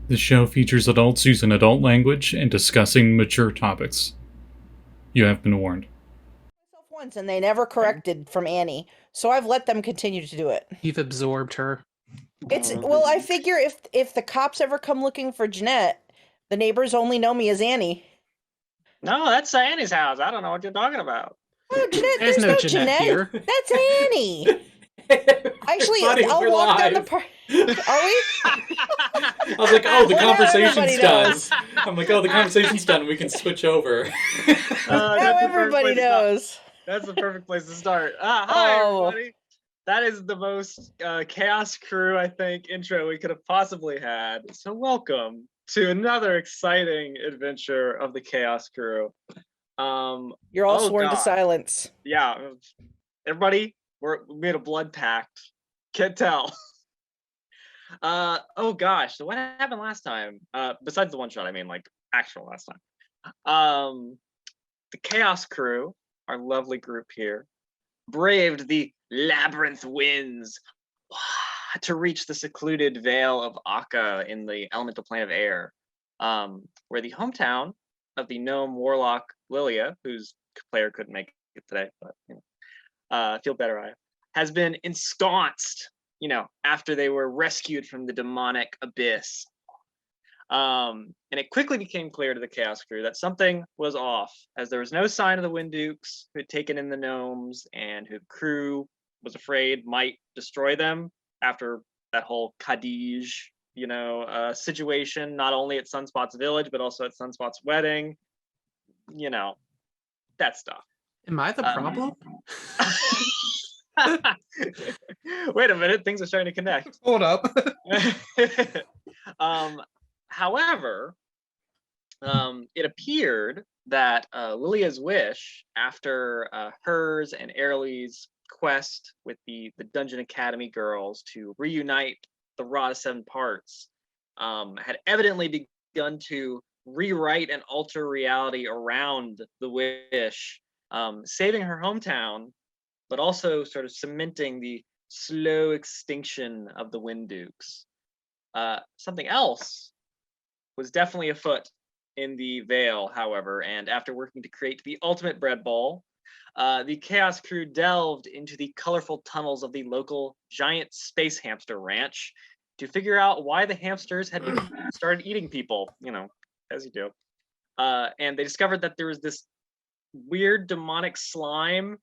The show features adults using adult language and discussing mature topics. You have been warned. Myself once and they never corrected from Annie, so I've let them continue to do it. You've absorbed her. Well, I figure if the cops ever come looking for Jeanette, the neighbors only know me as Annie. No, that's Annie's house. I don't know what you're talking about. Oh, Jeanette, There's there's no no Jeanette here. That's Annie. Actually, Buddy, I'll we're walk down the live. park. Are we? I was like, oh, the Well, now conversation's everybody done. knows. I'm like, oh, the conversation's done. We can switch over. Now That's the perfect everybody place to start. knows. That's the perfect place to start. Hi, Oh. everybody. That is the most Chaos Crew, I think, intro we could have possibly had. So welcome to another exciting adventure of the Chaos Crew. You're all oh sworn to God. silence. Yeah, everybody, we made a blood pact. Can't tell. Oh gosh, so what happened last time? Besides the one shot, I mean, like actual last time. The Chaos Crew, our lovely group here, braved the labyrinth winds to reach the secluded Vale of Akka in the elemental plane of air, where the hometown of the gnome warlock Lilia, whose player couldn't make it today, but you know, feel better, I has been ensconced. You know, after they were rescued from the demonic abyss. And it quickly became clear to the Chaos Crew that something was off, as there was no sign of the Wind Dukes who had taken in the gnomes and who the crew was afraid might destroy them after that whole Kadij, situation, not only at Sunspot's village, but also at Sunspot's wedding. You know, that stuff. Am I the problem? Wait a minute, things are starting to connect. Hold up. However, it appeared that Lilia's wish, after hers and Airly's quest with the Dungeon Academy girls to reunite the Rod of Seven Parts, had evidently begun to rewrite and alter reality around the wish, saving her hometown, but also sort of cementing the slow extinction of the Wind Dukes. Something else was definitely afoot in the Vale, however, and after working to create the ultimate bread ball, the Chaos Crew delved into the colorful tunnels of the local giant space hamster ranch to figure out why the hamsters had started eating people, as you do. And they discovered that there was this weird demonic slime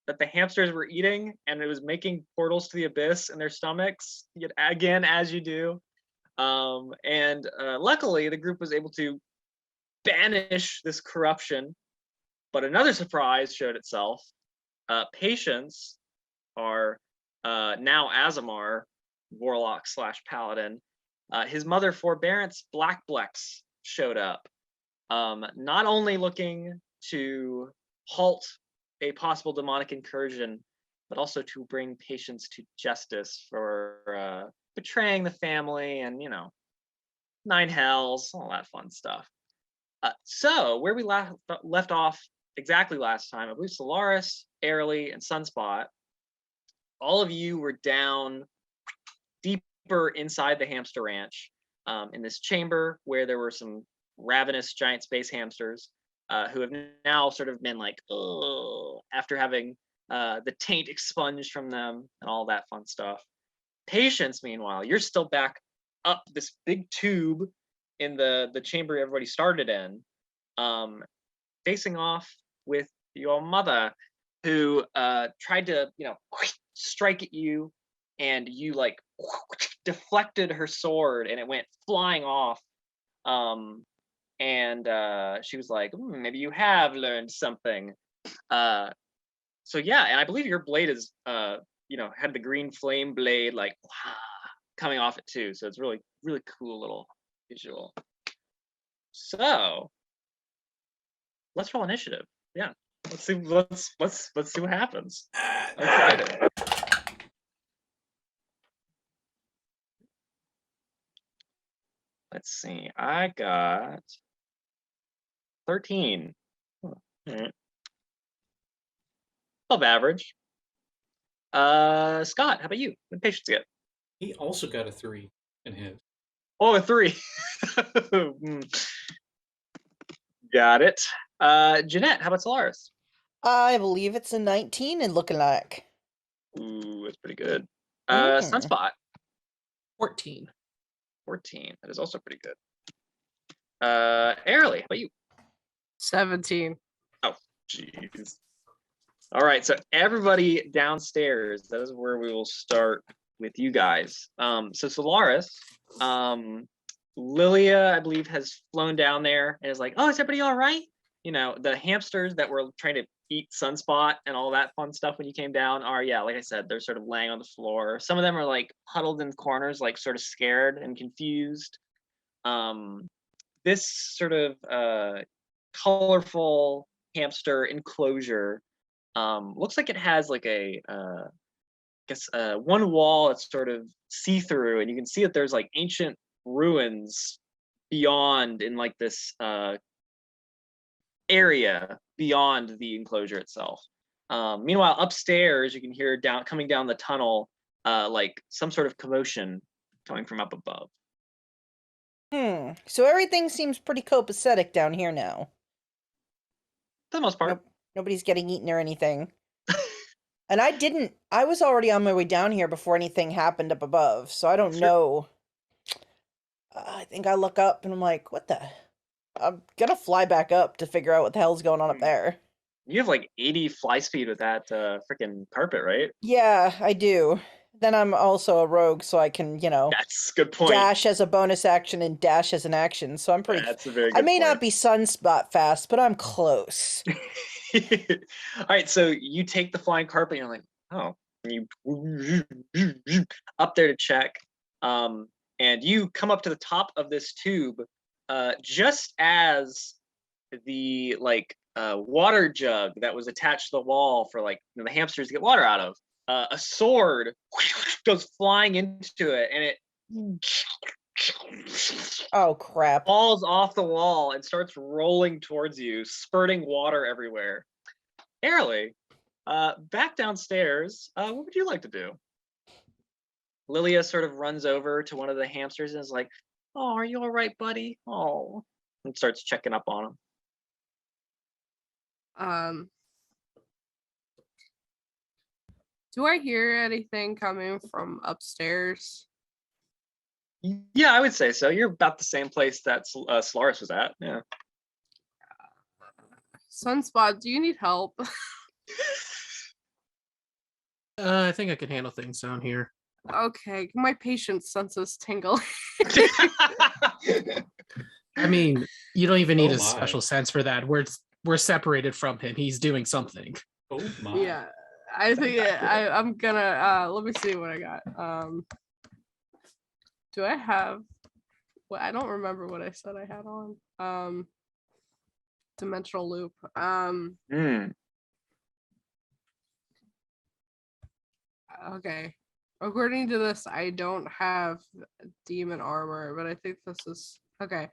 that the hamsters were eating, and it was making portals to the abyss in their stomachs, again, as you do. And luckily, the group was able to banish this corruption. But another surprise showed itself. Patience, our now Azamar warlock / paladin, his mother Forebearance Blackblex showed up, not only looking to halt a possible demonic incursion, but also to bring Patience to justice for betraying the family and, nine hells, all that fun stuff. So where we left off exactly last time, I believe Solaris, Airly, and Sunspot, all of you were down deeper inside the hamster ranch, in this chamber where there were some ravenous giant space hamsters, who have now sort of been like, oh, after having the taint expunged from them and all that fun stuff. Patience, meanwhile, you're still back up this big tube in the chamber everybody started in, facing off with your mother, who tried to, strike at you, and you like deflected her sword and it went flying off. And she was like, maybe you have learned something. So yeah, and I believe your blade is, had the green flame blade like coming off it too. So it's really, really cool little visual. So let's roll initiative. Yeah, let's see. Let's see what happens. I'm excited. Let's see. I got 13. All right. Above average. Scott, how about you? What did Patience get? He also got a 3 in his. Oh, a 3. Mm. Got it. Jeanette, how about Solaris? I believe it's a 19 and looking like. Ooh, that's pretty good. Mm. Sunspot, 14. 14. That is also pretty good. Airly, how about you? 17. Oh, jeez. All right, so everybody downstairs, that is where we will start with you guys. So Solaris, Lilia, I believe, has flown down there and is like, oh, is everybody all right? You know, the hamsters that were trying to eat Sunspot and all that fun stuff when you came down are, yeah, like I said, they're sort of laying on the floor. Some of them are like huddled in corners, like sort of scared and confused. This sort of colorful hamster enclosure looks like it has like a one wall that's sort of see-through, and you can see that there's like ancient ruins beyond in like this area beyond the enclosure itself. Meanwhile, upstairs, you can hear coming down the tunnel, like some sort of commotion coming from up above. So everything seems pretty copacetic down here now. For the most part. Nobody's getting eaten or anything. And I was already on my way down here before anything happened up above, so I don't know. I think I look up and I'm like, what the? I'm gonna fly back up to figure out what the hell's going on up there. You have like 80 fly speed with that freaking carpet, right? Yeah, I do. Then I'm also a rogue, so I can, That's a good point. dash as a bonus action and dash as an action. So I'm pretty. That's a very good I may point. not be sunspot fast, but I'm close. All right, so you take the flying carpet and you're like, oh, and you up there to check. And you come up to the top of this tube just as the water jug that was attached to the wall for the hamsters to get water out of, a sword goes flying into it, and it Oh crap. falls off the wall and starts rolling towards you, spurting water everywhere. Airly, back downstairs, what would you like to do? Lilia sort of runs over to one of the hamsters and is like, oh, are you all right, buddy? Oh, and starts checking up on him. Do I hear anything coming from upstairs? Yeah, I would say so. You're about the same place that Solaris was at. Yeah. Sunspot, do you need help? I think I can handle things down here. Okay, my patient senses tingle. I mean, you don't even need Oh a my. special sense for that. We're separated from him. He's doing something. Oh my. Yeah, I think I'm gonna let me see what I got. Do I have? Well, I don't remember what I said I had on. Dimensional loop. Okay. According to this, I don't have demon armor, but I think this is okay.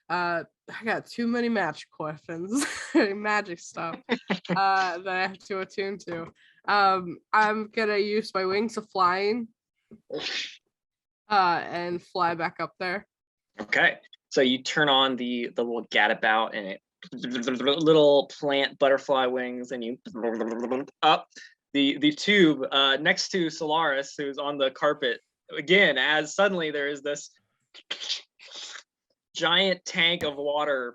I got too many magic weapons, magic stuff that I have to attune to. I'm gonna use my wings of flying and fly back up there. Okay, so you turn on the little gadabout and it little plant butterfly wings, and you up the tube next to Solaris, who's on the carpet again, as suddenly there is this giant tank of water,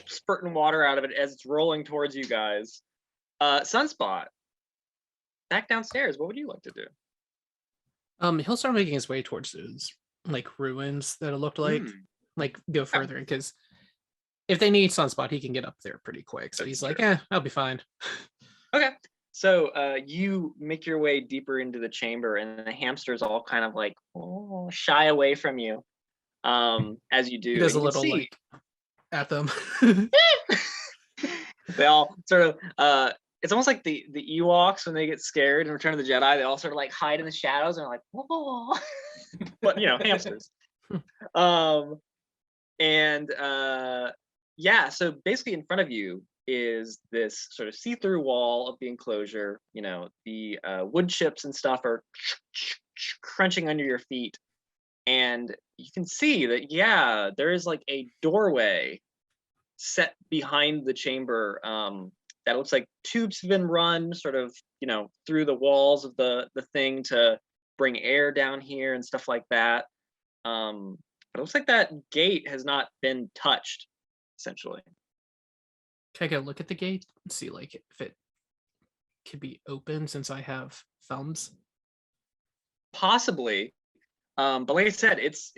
spurting water out of it as it's rolling towards you guys. Sunspot, back downstairs, what would you like to do? He'll start making his way towards those ruins that it looked like go further, because if they need Sunspot, he can get up there pretty quick. So he's like, I'll be fine. Okay. So you make your way deeper into the chamber, and the hamsters all kind of shy away from you as you do. He does a And you little see, at them. they all sort of it's almost like the Ewoks when they get scared in Return of the Jedi. They all sort of hide in the shadows and are like, whoa. But hamsters. Yeah, so basically in front of you is this sort of see-through wall of the enclosure. The wood chips and stuff are crunching under your feet. and you can see that, yeah, there is like a doorway set behind the chamber, that looks like tubes have been run sort of, through the walls of the thing to bring air down here and stuff like that. But it looks like that gate has not been touched, essentially. Can I go look at the gate and see like if it could be open since I have thumbs? Possibly. But like I said, it's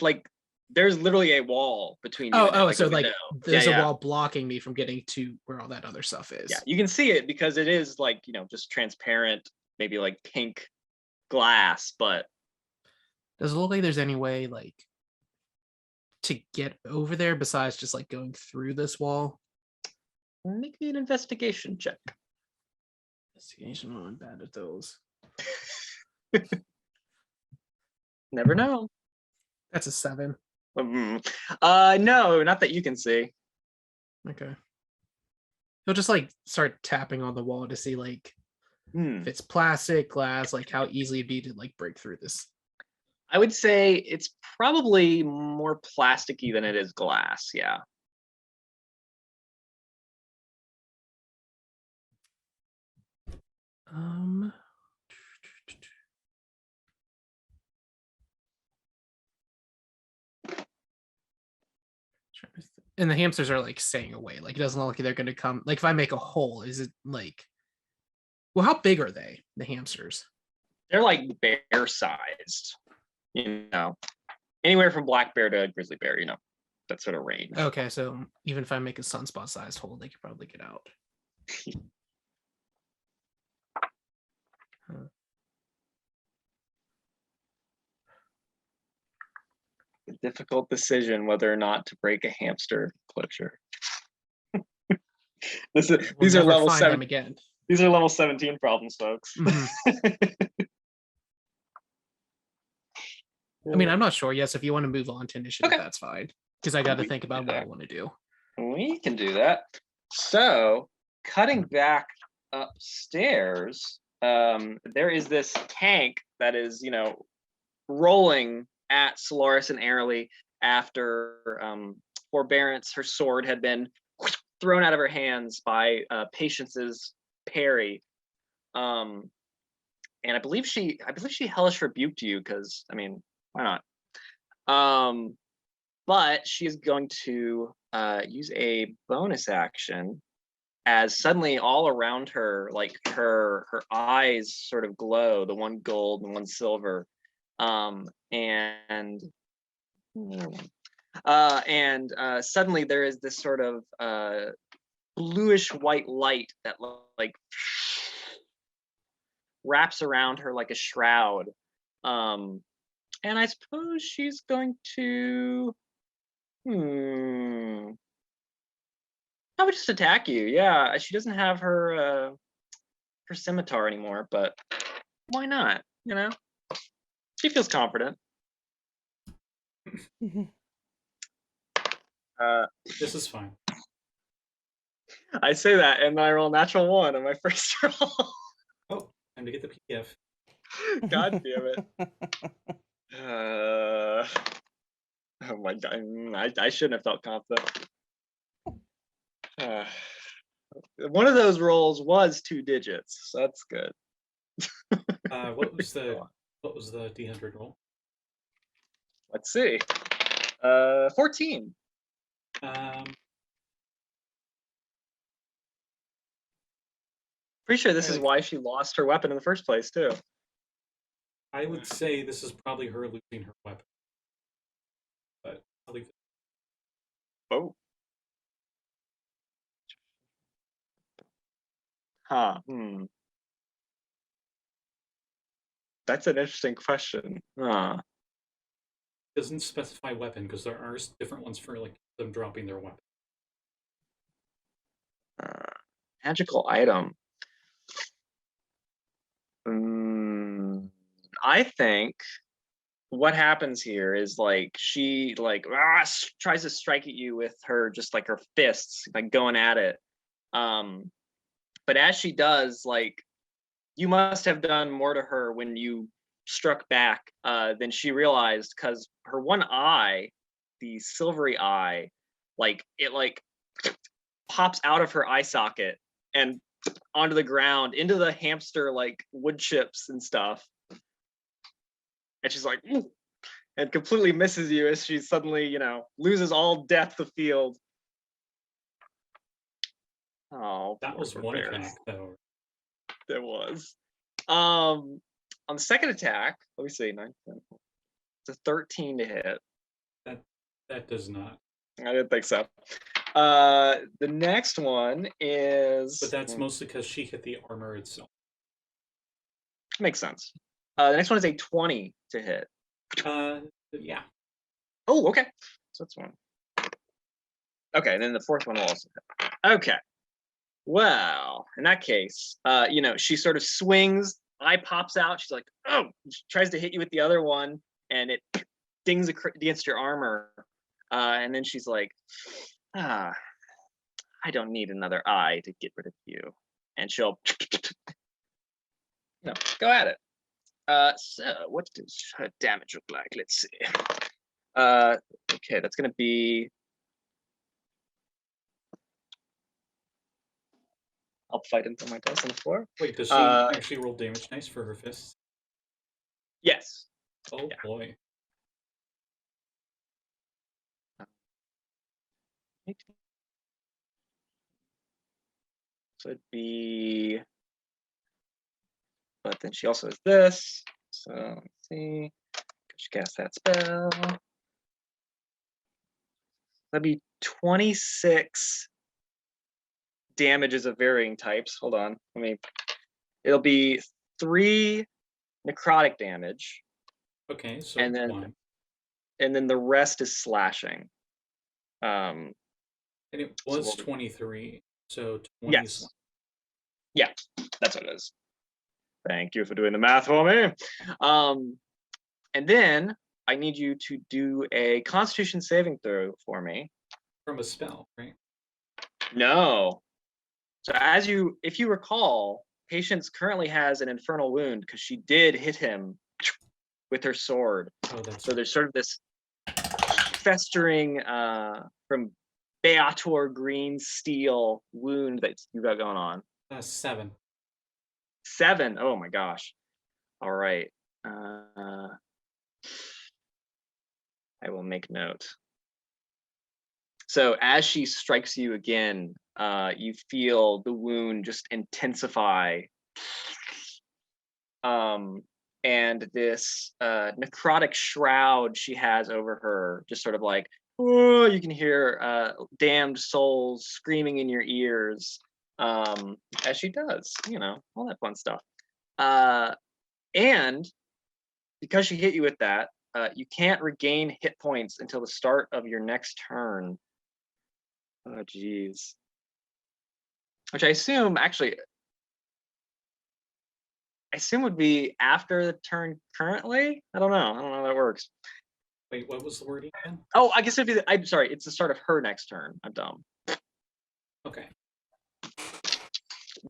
like there's literally a wall between you and it, So a like window. there's Yeah, a wall blocking me from getting to where all that other stuff is. yeah, you can see it because it is like, just transparent, maybe like pink glass, but Does it look like there's any way like to get over there besides just like going through this wall? make me an investigation check. Investigation, I'm bad at those. Never know. That's a 7. No, not that you can see. Okay. He'll just like start tapping on the wall to see like Hmm. if it's plastic, glass, like how easily it'd be to like break through this. I would say it's probably more plasticky than it is glass. Yeah. Um and the hamsters are like staying away. Like it doesn't look like they're gonna come. Like if I make a hole, is it like, well, how big are they, the hamsters? They're like bear sized, anywhere from black bear to grizzly bear, that sort of range. Okay, so even if I make a sunspot sized hole, they could probably get out. Huh. A difficult decision whether or not to break a hamster enclosure. We'll these are never level find 7. them again. These are level 17 problems, folks. Mhm. I mean, I'm not sure. Yes, if you want to move on to initiative, Okay. that's fine. Because I got to We think can about do what I that. want to do. We can do that. So, cutting back upstairs, there is this tank that is, rolling at Solaris and Airly after Forebearance, her sword, had been thrown out of her hands by Patience's parry. And I believe she hellish rebuked you because, I mean, why not? But she is going to use a bonus action as suddenly all around her, like her eyes sort of glow, the one gold and one silver, and suddenly there is this sort of bluish white light that like wraps around her like a shroud. And I suppose she's going to I would just attack you. Yeah, she doesn't have her scimitar anymore, but why not? She feels confident. This is fine. I say that, and I roll natural 1 on my first roll. Oh, time to get the PDF. God damn it. Oh my god, I shouldn't have felt confident. One of those rolls was 2 digits, so that's good. What was the D100 roll? Let's see. 14. Pretty sure this is why she lost her weapon in the first place, too. I would say this is probably her losing her weapon. But I'll leave it. Oh. Huh. That's an interesting question. It doesn't specify weapon because there are different ones for like them dropping their weapon. Magical item. I think what happens here is like she like tries to strike at you with her just like her fists, like going at it. But as she does, like you must have done more to her when you struck back, then she realized, because her one eye, the silvery eye, it pops out of her eye socket and onto the ground, into the hamster wood chips and stuff. And she's like, "Ooh," and completely misses you as she suddenly, loses all depth of field. Oh, That poor was one Forebearance. attack, though. It was. On the second attack, let me see, 9, 10, it's a 13 to hit. That does not. I didn't think so. The next one is. But that's mostly because she hit the armor itself. Makes sense. The next one is a 20 to hit. Yeah. Oh, okay. So that's one. Okay, and then the fourth one will also hit. Okay. Well, in that case, she sort of swings, eye pops out. She's like, oh, she tries to hit you with the other one, and it dings against your armor. And then she's like, I don't need another eye to get rid of you. And she'll, go at it. So what does her damage look like? Let's see. Okay, that's gonna be. I'll fight until my dice on the floor. Wait, does she actually roll damage dice for her fists? Yes. Oh Yeah. boy. So it'd be. But then she also has this. So let's see. She cast that spell. That'd be 26 damages of varying types. Hold on. It'll be 3 necrotic damage. Okay, so And then 1. And then the rest is slashing. And it was what 23, so 20 Yes. Yeah, that's what it is. Thank you for doing the math for me. And then I need you to do a Constitution saving throw for me. from a spell, right? No. So if you recall, Patience currently has an infernal wound because she did hit him with her sword. Oh, that's So right. there's sort of this festering from Beator green steel wound that you got going on. 7. 7. Oh my gosh. All right. I will make note. So as she strikes you again, you feel the wound just intensify. And this necrotic shroud she has over her, just sort of like, oh, you can hear damned souls screaming in your ears, as she does, all that fun stuff. And because she hit you with that, you can't regain hit points until the start of your next turn. Oh, geez. Which I assume would be after the turn currently. I don't know how that works. Wait, what was the word again? Oh, I guess it'd be. I'm sorry. It's the start of her next turn. I'm dumb. Okay.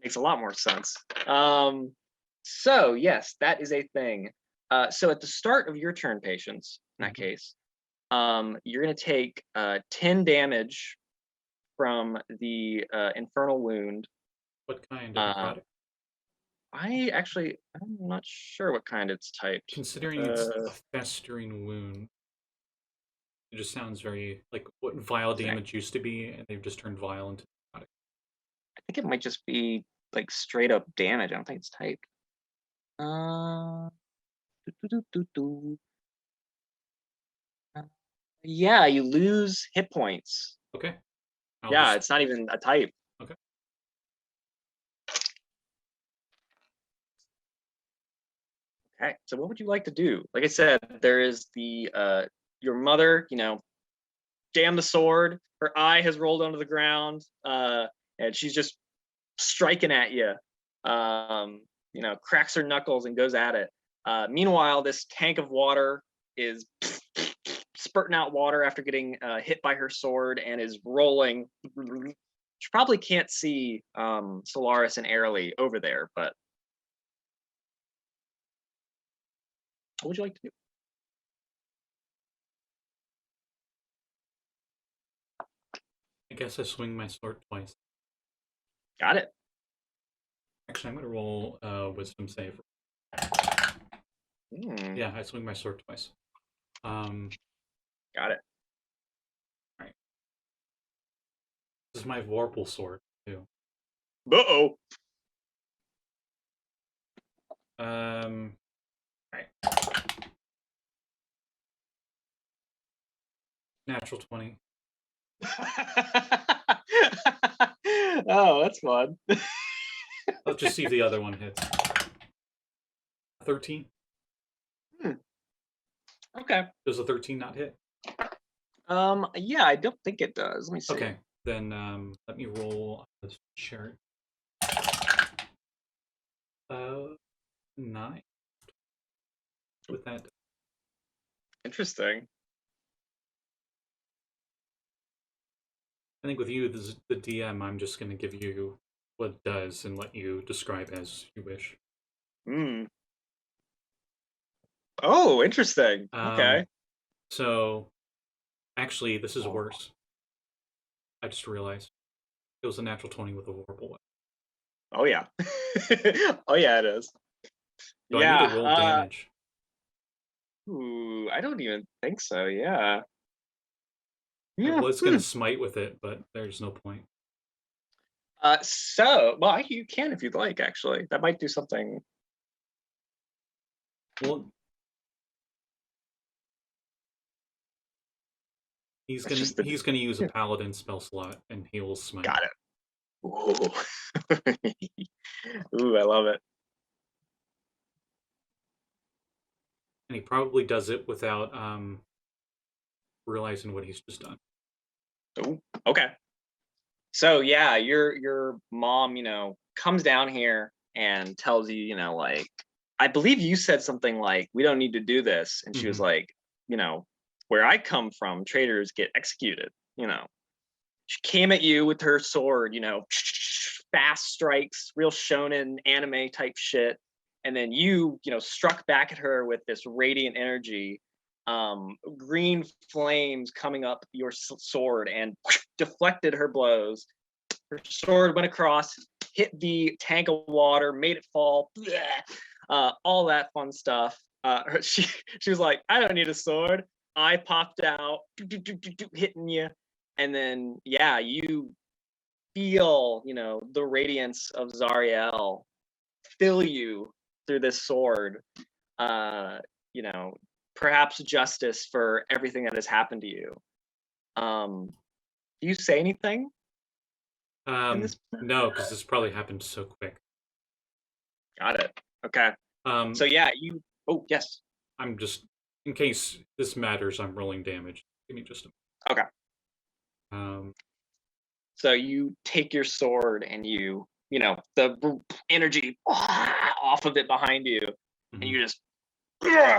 Makes a lot more sense. So yes, that is a thing. So at the start of your turn, Patience, in that case, you're gonna take 10 damage from the infernal wound. What kind of necrotic? I'm not sure what kind it's typed. Considering it's a festering wound, it just sounds very like what vile damage used to be, and they've just turned vile into necrotic. I think it might just be like straight up damage. I don't think it's typed. Yeah, you lose hit points. Okay. It's not even a type. Okay. Okay, so what would you like to do? Like I said, there is the your mother, damn the sword. Her eye has rolled onto the ground, and she's just striking at you. Cracks her knuckles and goes at it. Meanwhile, this tank of water is spurting out water after getting hit by her sword and is rolling. She probably can't see Solaris and Airly over there, but What would you like to do? I guess I swing my sword twice. Got it. Actually, I'm gonna roll wisdom save. Yeah, I swing my sword twice. Got it. This is my Vorpal sword too. Uh-oh. Right. Natural 20. Oh, that's fun. Let's just see if the other one hits. 13. Okay. Does a 13 not hit? Yeah, I don't think it does. Let me see. Okay, then let me roll this chart. 9. With that. Interesting. I think with you, the DM, I'm just going to give you what it does and let you describe as you wish. Oh, interesting. Okay. So, actually, this is worse. I just realized it was a natural 20 with a Vorpal weapon. Oh yeah. Oh yeah, it is. Do I need to roll damage? Ooh, I don't even think so. Yeah. I was going to smite with it, but there's no point. Well, you can if you'd like. Actually, that might do something. Well, he's gonna use a paladin spell slot, and he will smite. Got it. Ooh. Ooh, I love it. And he probably does it without realizing what he's just done. Ooh, okay. So yeah, your mom, comes down here and tells you, like, I believe you said something like, "We don't need to do this," and she was like, "Where I come from, traitors get executed." She came at you with her sword, fast strikes, real shonen anime type shit, and then you struck back at her with this radiant energy, green flames coming up your sword and deflected her blows. Her sword went across, hit the tank of water, made it fall, all that fun stuff. She was like, "I don't need a sword." I popped out, hitting you, and then you feel the radiance of Zariel fill you through this sword. Perhaps justice for everything that has happened to you. Do you say anything? No, because this probably happened so quick. Got it. Okay. So you. Oh yes. I'm just, in case this matters, I'm rolling damage. Give me just a minute. Okay. So you take your sword and the energy off of it behind you, and you just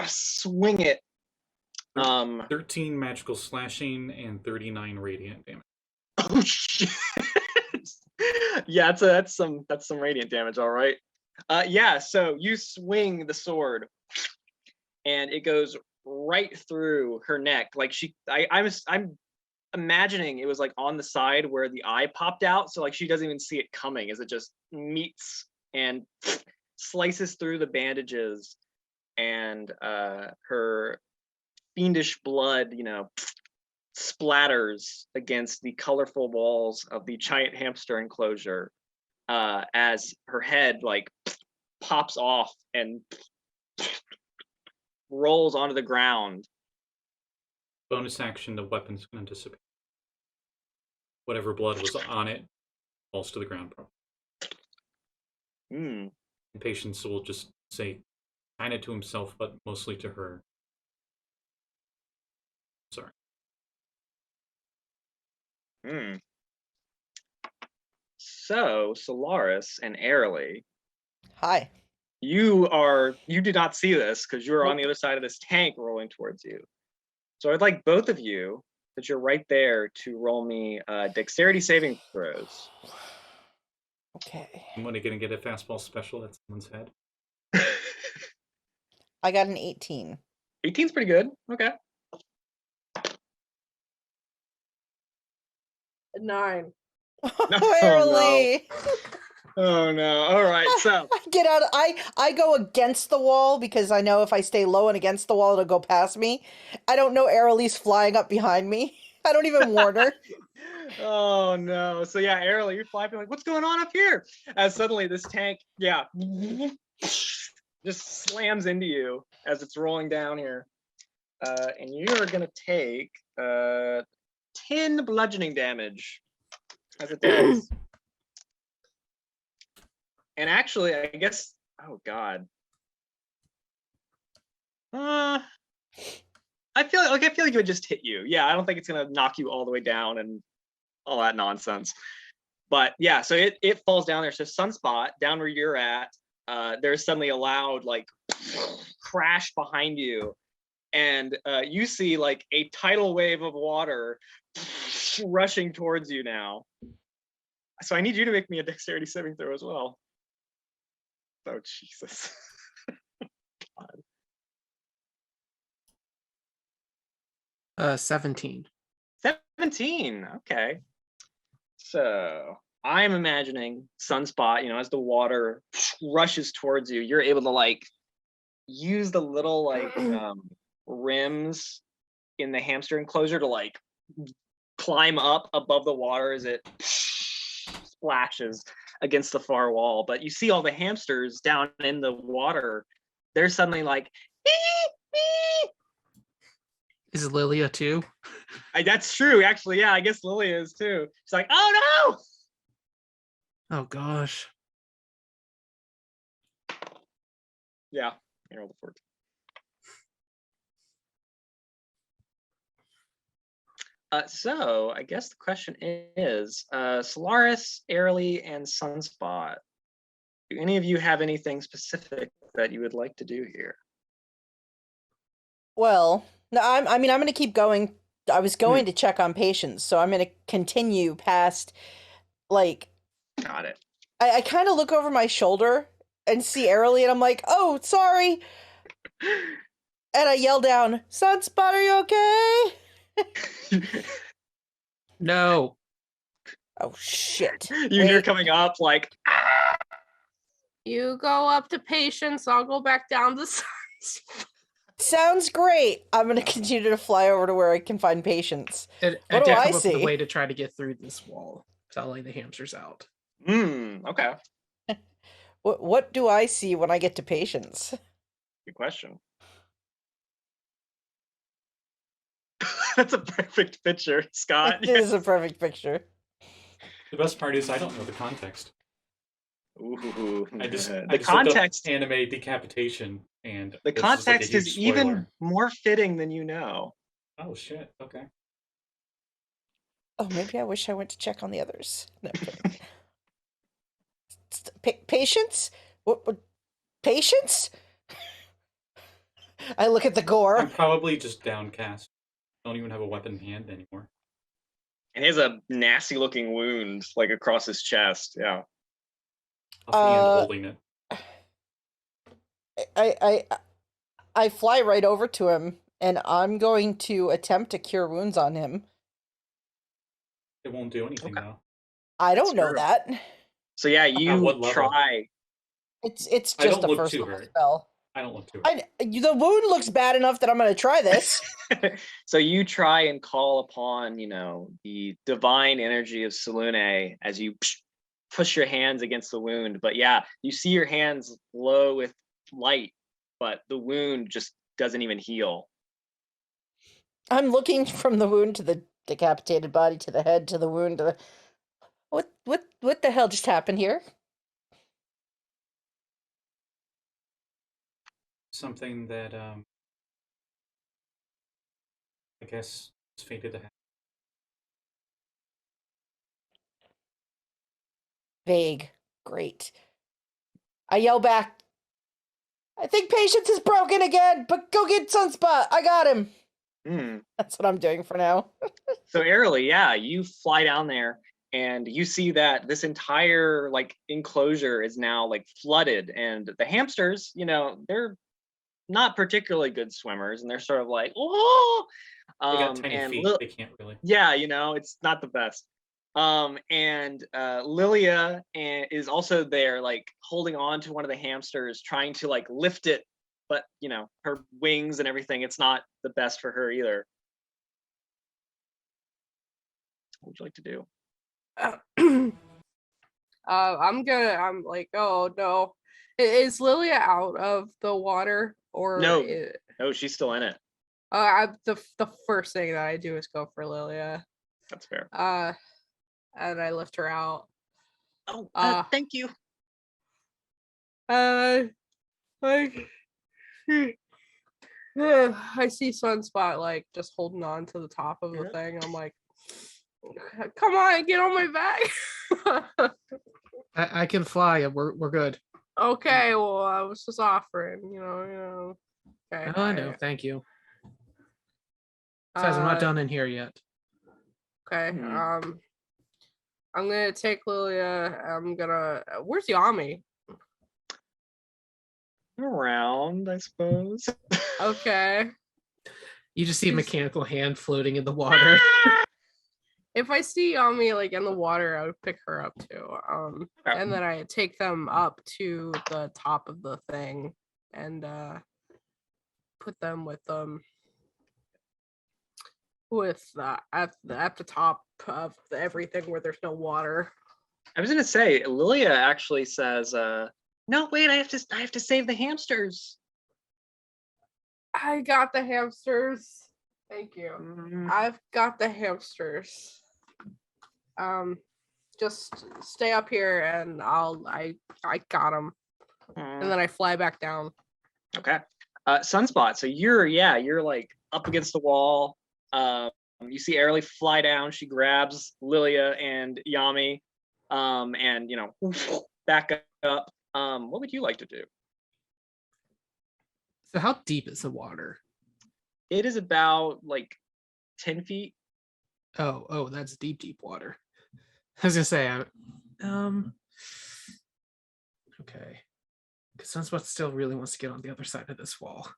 swing it. 13 magical slashing and 39 radiant damage. Oh shit! Yeah, that's some radiant damage. All right. So you swing the sword, and it goes right through her neck. Like I'm imagining it was like on the side where the eye popped out, so like she doesn't even see it coming as it just meets and slices through the bandages, and her fiendish blood, splatters against the colorful walls of the giant hamster enclosure, as her head like pops off and rolls onto the ground. Bonus action, the weapon's going to disappear. Whatever blood was on it falls to the ground. And Patience will just say, kind of to himself, but mostly to her, "Sorry." So Solaris and Airly. Hi. You did not see this because you're on the other side of this tank rolling towards you. So I'd like both of you, that you're right there, to roll me dexterity saving throws. Okay. I'm only going to get a fastball special at someone's head. I got an 18. 18's pretty good. Okay. 9. Barely. Oh no. All right. So I get out. I go against the wall because I know if I stay low and against the wall, it'll go past me. I don't know Aerolie's flying up behind me. I don't even warn her. oh no. So yeah, Errol, you're flying like, what's going on up here? As suddenly this tank, just slams into you as it's rolling down here. And you're gonna take 10 bludgeoning damage as it does. And actually, I guess, oh god. I feel like it would just hit you. Yeah, I don't think it's gonna knock you all the way down and all that nonsense. But yeah, so it falls down there. So Sunspot, down where you're at, there's suddenly a loud like crash behind you, and you see like a tidal wave of water rushing towards you now. So I need you to make me a dexterity saving throw as well. Oh Jesus. God. 17. 17. Okay. So I'm imagining Sunspot, as the water rushes towards you, you're able to like use the little like rims in the hamster enclosure to like climb up above the water as it splashes against the far wall. But you see all the hamsters down in the water. They're suddenly like, ee, ee. Is Lilia too? That's true, actually. Yeah, I guess Lilia is too. She's like, oh Oh gosh. no! Yeah, I rolled a 14. So I guess the question is, Solaris, Airly, and Sunspot. Do any of you have anything specific that you would like to do here? Well, no, I'm going to keep going. I was going to check on patients, so I'm going to continue past, like... Got it. I kind of look over my shoulder and see Airly, and I'm like, oh, sorry. And I yell down, Sunspot, are you okay? No. Oh, shit. You hear coming up like, ah! You go up to patients, I'll go back down to science. Sounds great. I'm going to continue to fly over to where I can find patients. And What do Jack I come up with see? a way to try to get through this wall, selling the hamsters out. Okay. What do I see when I get to patients? Good question. That's a perfect picture, Scott. It is a perfect picture. The best part is I don't know the context. Ooh. I just the looked up context. anime decapitation, and The it's just like a context huge is even spoiler. more fitting than you know. Oh shit! Okay. Oh, maybe I wish I went to check on the others. No, patients? What? Patients? I look at the gore. I'm probably just downcast. Don't even have a weapon in hand anymore. And he has a nasty looking wound like across his chest. Yeah. Offhand holding it. I fly right over to him, and I'm going to attempt to cure wounds on him. It won't do anything though. I don't know true. that. So yeah, At you what level? try. It's I just don't a look first too level hurt. spell. I don't look too hurt. The wound looks bad enough that I'm going to try this. So you try and call upon, the divine energy of Selune as you push your hands against the wound. But yeah, you see your hands glow with light, but the wound just doesn't even heal. I'm looking from the wound to the decapitated body to the head to the wound to the... What the hell just happened here? Something that I guess is fated to happen. Vague. Great. I yell back, I think Patience is broken again, but go get Sunspot. I got him. That's what I'm doing for now. So Airly, yeah, you fly down there and you see that this entire like enclosure is now like flooded, and the hamsters, they're not particularly good swimmers, and they're sort of like, oh, They got tiny and feet. They can't really. yeah, it's not the best. And Lilia is also there, like holding on to one of the hamsters, trying to like lift it, but her wings and everything, it's not the best for her either. What would you like to do? I'm like, oh no. Is Lilia out of the water or No, she's still in it. the first thing that I do is go for Lilia. That's fair. And I lift her out. Oh, thank you. I see Sunspot like just holding on to the top of the thing. I'm like, come on, get on my back. I can fly. We're good. Okay, well, I was just offering, Okay. Oh, I know. Thank you. Besides, I'm not done in here yet. Okay. I'm gonna take Lilia. Where's Yami? Around, I suppose. Okay. You just see a mechanical hand floating in the water. If I see Yami like in the water, I would pick her up too. And then I take them up to the top of the thing and put them with at the top of everything where there's no water. I was gonna say, Lilia actually says, "No, wait, I have to save the hamsters." I got the hamsters. Thank you. I've got the hamsters. Just stay up here and I got them. And then I fly back down. Okay. Sunspot. So you're like up against the wall. You see Airly fly down. She grabs Lilia and Yami, and back up. What would you like to do? So how deep is the water? It is about like 10 feet. Oh, that's deep water. I was gonna say, okay, because Sunspot still really wants to get on the other side of this wall.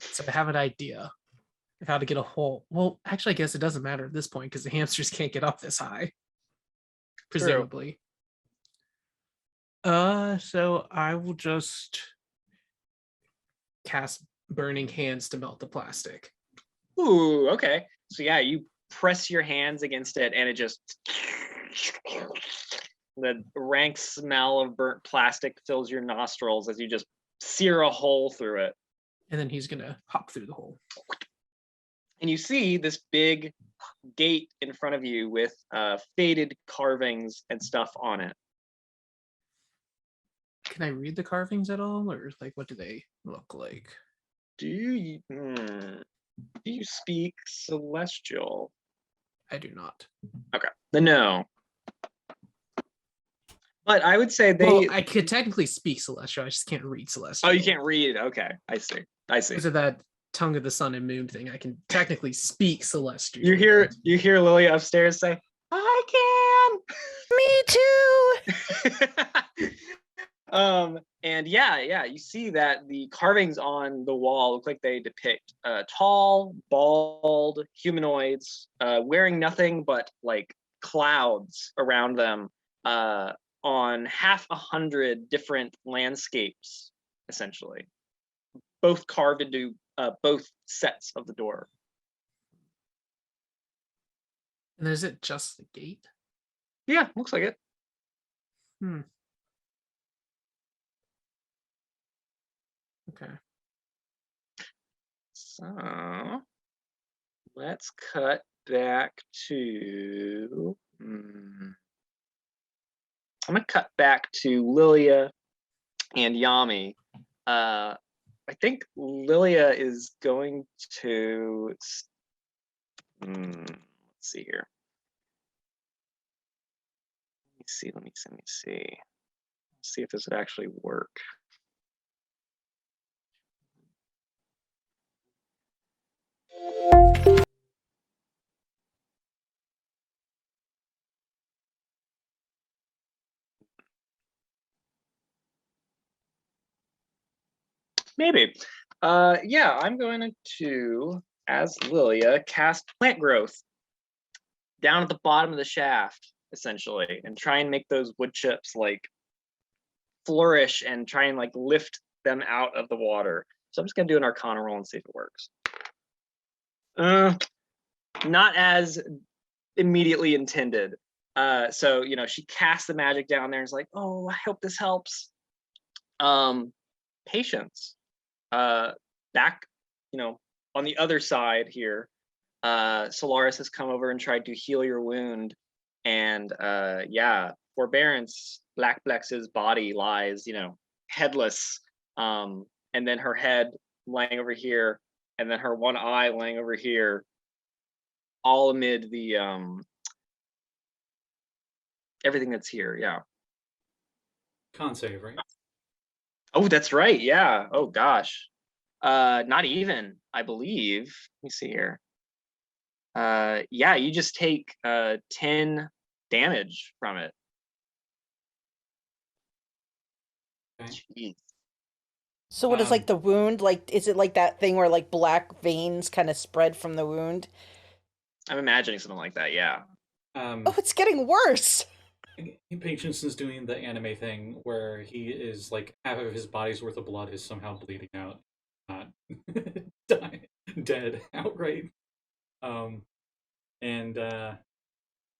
So I have an idea of how to get a hole. Well, actually, I guess it doesn't matter at this point because the hamsters can't get up this high, presumably. So I will just cast Burning Hands to melt the plastic. Ooh, okay. So yeah, you press your hands against it and it just, the rank smell of burnt plastic fills your nostrils as you just sear a hole through it. And then he's gonna hop through the hole. And you see this big gate in front of you with faded carvings and stuff on it. Can I read the carvings at all, or like what do they look like? Do you speak Celestial? I do not. Okay, then no. But I would say Well, I could technically speak Celestial. I just can't read Celestial. Oh, you can't read it. Okay, I see. Because of that tongue of the sun and moon thing, I can technically speak Celestial. You hear Lily upstairs say, "I Me too. can." And yeah, you see that the carvings on the wall look like they depict tall, bald humanoids wearing nothing but like clouds around them on 100 different landscapes, essentially, both carved into both sets of the door. And is it just the gate? Yeah, looks like it. Okay. So let's cut back to. I'm gonna cut back to Lilia and Yami. I think Lilia is going to. Let's see here. Let me see. Let's see if this would actually work. Maybe. Yeah, I'm going to, as Lilia, cast plant growth down at the bottom of the shaft, essentially, and try and make those wood chips like flourish and try and like lift them out of the water. So I'm just gonna do an Arcana roll and see if it works. Not as immediately intended. So she casts the magic down there and is like, oh, I hope this helps. Patience. Back, on the other side here, Solaris has come over and tried to heal your wound, and Forebearance, Black Blex's body lies, headless, and then her head laying over here, and then her one eye laying over here, all amid the everything that's here. Yeah. Con save, right? Oh, that's right. Yeah. Oh gosh. Not even, I believe. Let me see here. Yeah, you just take 10 damage from it. Okay. Jeez. So what is like the wound? Like, is it like that thing where like black veins kind of spread from the wound? I'm imagining something like that. Yeah. Oh, it's getting worse. Patience is doing the anime thing where he is like half of his body's worth of blood is somehow bleeding out, not dead outright. And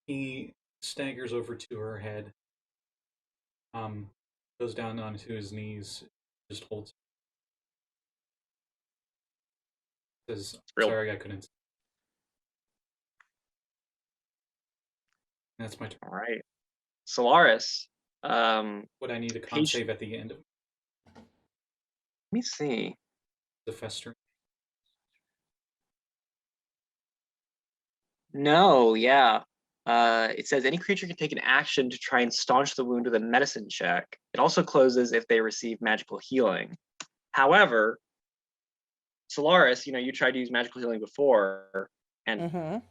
he staggers over to her head, goes down onto his knees, just holds. Says, "Sorry, I couldn't." That's my turn. All right. Solaris. Would I need a con save at the end of Let me see. the festering? No, yeah. It says any creature can take an action to try and staunch the wound with a medicine check. It also closes if they receive magical healing. However, Solaris, you tried to use magical healing before, and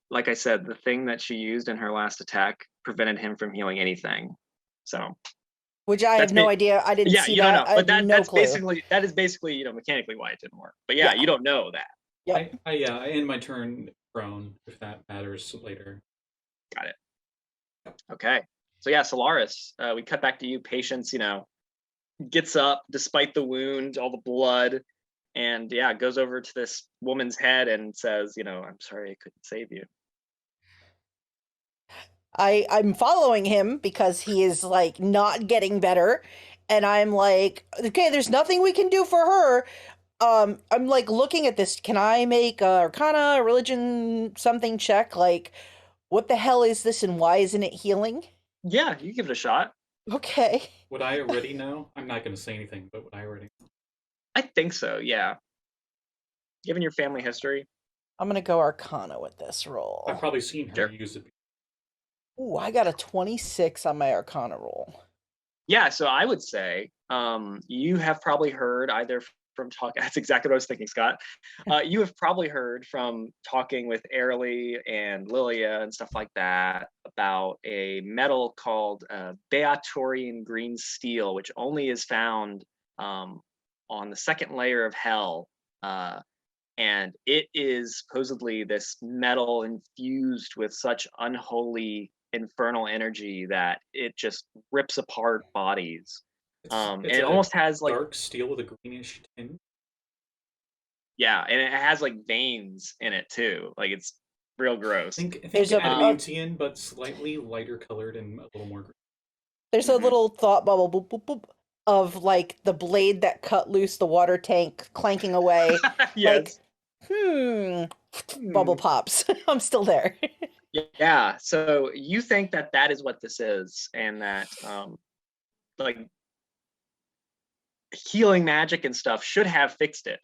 like I said, the thing that she used in her last attack prevented him from healing anything. So, which I have no idea. I didn't see you that. don't know, but that's clue. basically mechanically why it didn't work. But yeah, you don't know that. Yeah. I end my turn prone if that matters later. Got it. Okay. So yeah, Solaris, we cut back to you. Patience, gets up despite the wound, all the blood, and goes over to this woman's head and says, I'm sorry I couldn't save you. I'm following him because he is like not getting better, and I'm like, okay, there's nothing we can do for her. I'm like looking at this. Can I make a Arcana, a religion, something check? Like, what the hell is this, and why isn't it healing? Yeah, you give it a shot. Okay. Would I already know? I'm not going to say anything, but would I already know? I think so. Yeah. Given your family history, I'm gonna go Arcana with this roll. I've probably seen her use it. Ooh, I got a 26 on my Arcana roll. Yeah, so I would say you have probably heard either from talking. That's exactly what I was thinking, Scott. You have probably heard from talking with Airly and Lilia and stuff like that about a metal called Beatorian green steel, which only is found on the second layer of hell. And it is supposedly this metal infused with such unholy infernal energy that it just rips apart bodies. And it almost has like dark steel with a greenish tint. Yeah, and it has like veins in it too. Like it's real gross. I think adamantium, but slightly lighter colored and a little more green. There's a little thought bubble boop, boop, boop, of like the blade that cut loose the water tank clanking away. Yes. Like, bubble pops. I'm still there. Yeah. So you think that is what this is, and that like healing magic and stuff should have fixed it.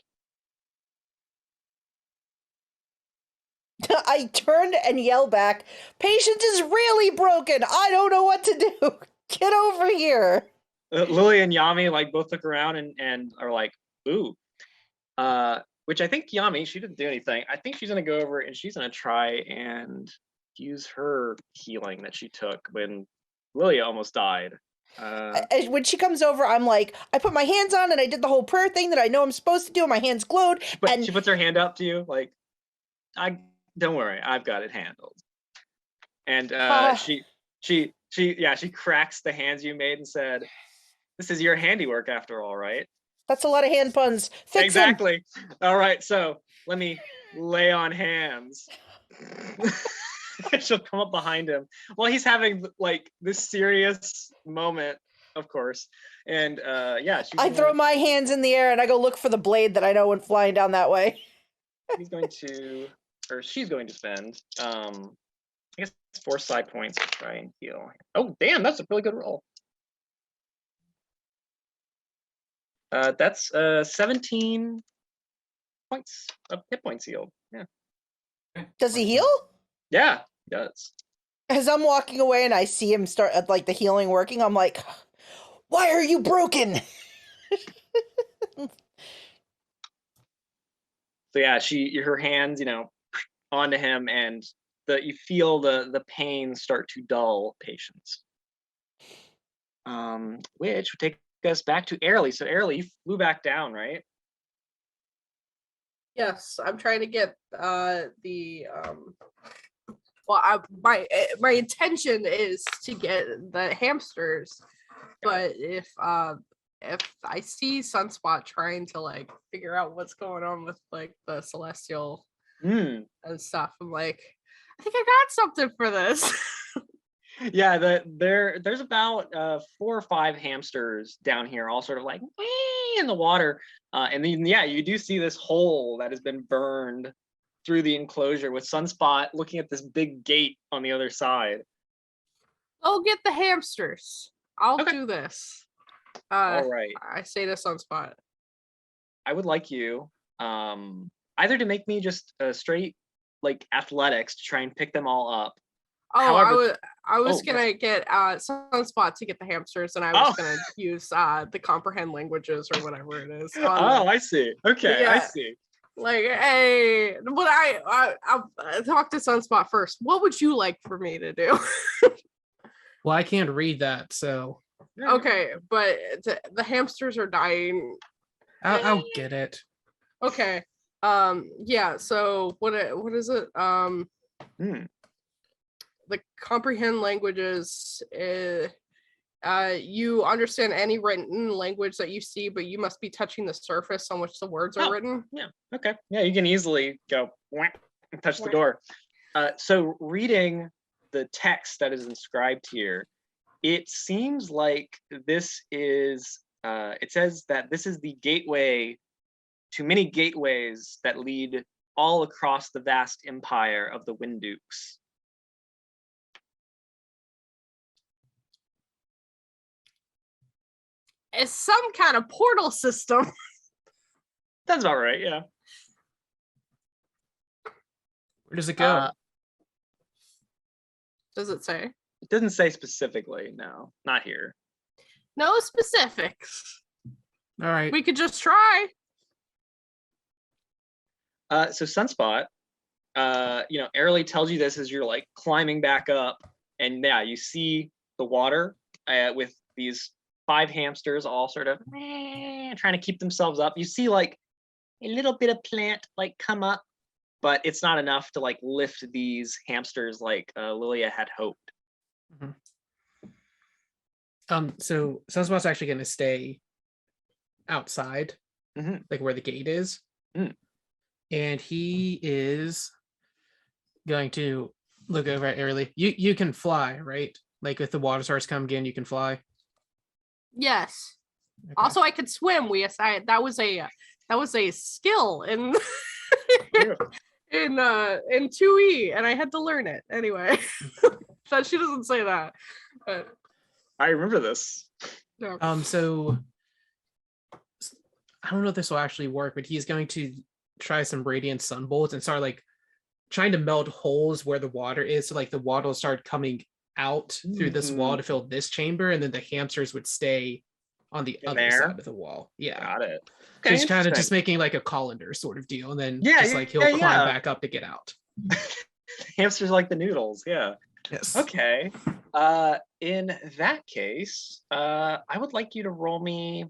I turned and yelled back, "Patience is really broken. I don't know what to do. Get over here." Lily and Yami like both look around and are like, ooh. Which I think Yami, she didn't do anything. I think she's gonna go over and she's gonna try and use her healing that she took when Lilia almost died. When she comes over, I'm like, I put my hands on and I did the whole prayer thing that I know I'm supposed to do. And my hands glowed. But And she puts her hand up to you, like, I don't worry, I've got it handled. And she cracks the hands you made and said, "This is your handiwork after all, right?" that's a lot of hand puns. Fix him. Exactly. All right, so let me lay on hands. She'll come up behind him while he's having like this serious moment, of course. And I throw my hands in the air and I go look for the blade that I know went flying down that way. she's going to spend I guess 4 side points to try and heal. Oh damn, that's a really good roll. That's 17 points of hit points healed. Yeah. Does he heal? Yeah, he does. As I'm walking away and I see him start like the healing working, I'm like, why are you broken? So yeah, her hands, onto him, and you feel the pain start to dull patience. Which would take us back to Airly. So Airly, you flew back down, right? Yes, I'm trying to get my intention is to get the hamsters, but if I see Sunspot trying to like figure out what's going on with like the celestial and stuff, I'm like, I think I got something for this. Yeah, there's about 4 or 5 hamsters down here, all sort of like in the water, and then you do see this hole that has been burned through the enclosure with Sunspot looking at this big gate on the other side. I'll get the hamsters. I'll do this. All right. I say to Sunspot. I would like you either to make me just straight like athletics to try and pick them all up. Oh, However, I was gonna get Sunspot to get the hamsters, and I was gonna use the comprehend languages or whatever it is. I see. Okay, yeah. I see. Like, hey, but I talked to Sunspot first. What would you like for me to do? Well, I can't read that, so okay, but the hamsters are dying. I'll get it. Okay. Yeah. So what is it? The comprehend languages. You understand any written language that you see, but you must be touching the surface on which the words are written. Yeah. Okay. Yeah, you can easily go and touch the door. So reading the text that is inscribed here, it seems like this is. It says that this is the gateway to many gateways that lead all across the vast empire of the Windukes. It's some kind of portal system. That's about right, yeah. Where does it go? Does it say? It doesn't say specifically, no, not here. No specifics. All right. We could just try. So Sunspot, Airly tells you this as you're like climbing back up, and yeah, you see the water with these 5 hamsters all sort of trying to keep themselves up. You see like a little bit of plant like come up, but it's not enough to like lift these hamsters like Lilia had hoped. So Sunspot's actually going to stay outside, like where the gate is, and he is going to look over at Airly. You can fly, right? Like if the water starts coming in, you can fly. Yes. Okay. Also, I could swim. That was a skill in in 2E, and I had to learn it anyway. That she doesn't say that. But I remember this. no. So I don't know if this will actually work, but he's going to try some radiant sunbolts and start like trying to melt holes where the water is, so like the water will start coming out through this wall to fill this chamber, and then the hamsters would stay on the other side of the wall. Yeah, got it. Okay, so he's kind of just making like a colander sort of deal, and then like he'll climb back up to get out. Hamsters like the noodles. Yeah. Yes. Okay. In that case, I would like you to roll me.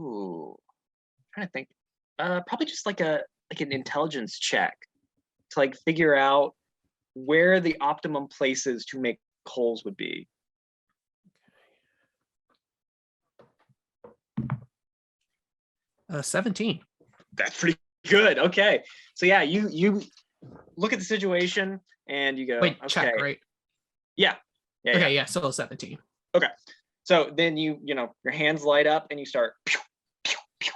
Ooh, I'm trying to think. Probably just like an intelligence check to like figure out where the optimum places to make holes would be. 17. That's pretty good. Okay, so yeah, you look at the situation and you go, Wait, okay, check, right? yeah, Okay, yeah, still 17. Okay, so then you know your hands light up and you start pew, pew, pew,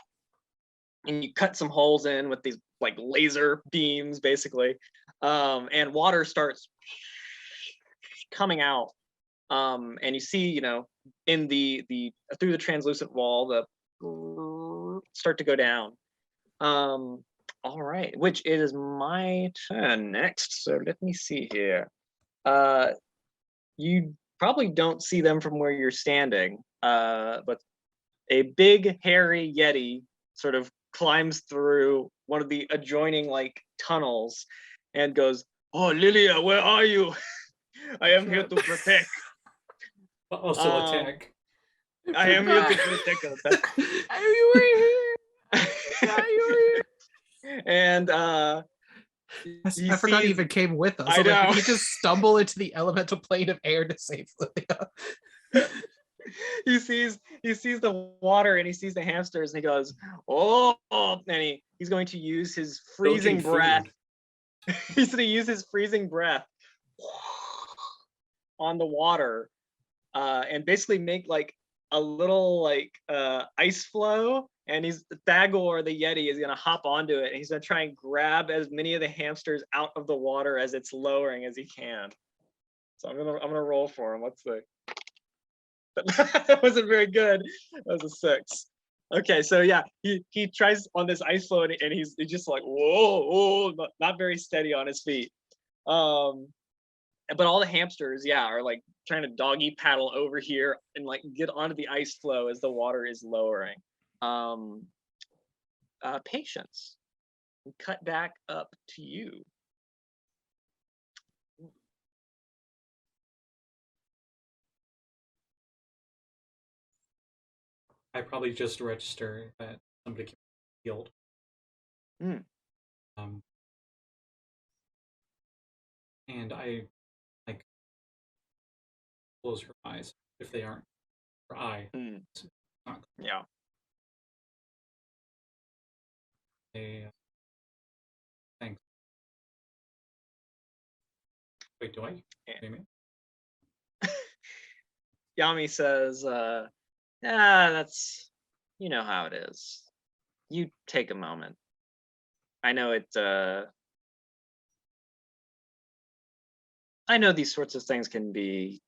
and you cut some holes in with these like laser beams basically, and water starts coming out, and you see, you know, in the through the translucent wall, the start to go down. All right, which it is my turn next. So let me see here. You probably don't see them from where you're standing, but a big hairy yeti sort of climbs through one of the adjoining like tunnels and goes, "Oh, Lilia, where are you? I am here to protect." Also attack. I am here to protect us. You were here. Yeah, you were here. And I he forgot he sees- even came with us. I I'm like, know. did he just stumble into the elemental plane of air to save Lilia? he sees the water and he sees the hamsters and he goes, "Oh," and he's going to use his freezing Building breath. food. He's going to use his freezing breath on the water, and basically make like a little like ice flow. And Thagor the Yeti is gonna hop onto it and he's gonna try and grab as many of the hamsters out of the water as it's lowering as he can. So I'm gonna roll for him. Let's see. That wasn't very good. That was a 6. Okay, so yeah, he tries on this ice flow and he's just like whoa, not very steady on his feet. But all the hamsters, yeah, are like trying to doggy paddle over here and like get onto the ice flow as the water is lowering. Patience. We cut back up to you. I probably just register that somebody can be healed. Mm. And I like close her eyes if they aren't her eye. Mm. It's not Yeah. a thanks. Wait, do I? Maybe? Yami says, that's, you know how it is. You take a moment. I know it, I know these sorts of things can be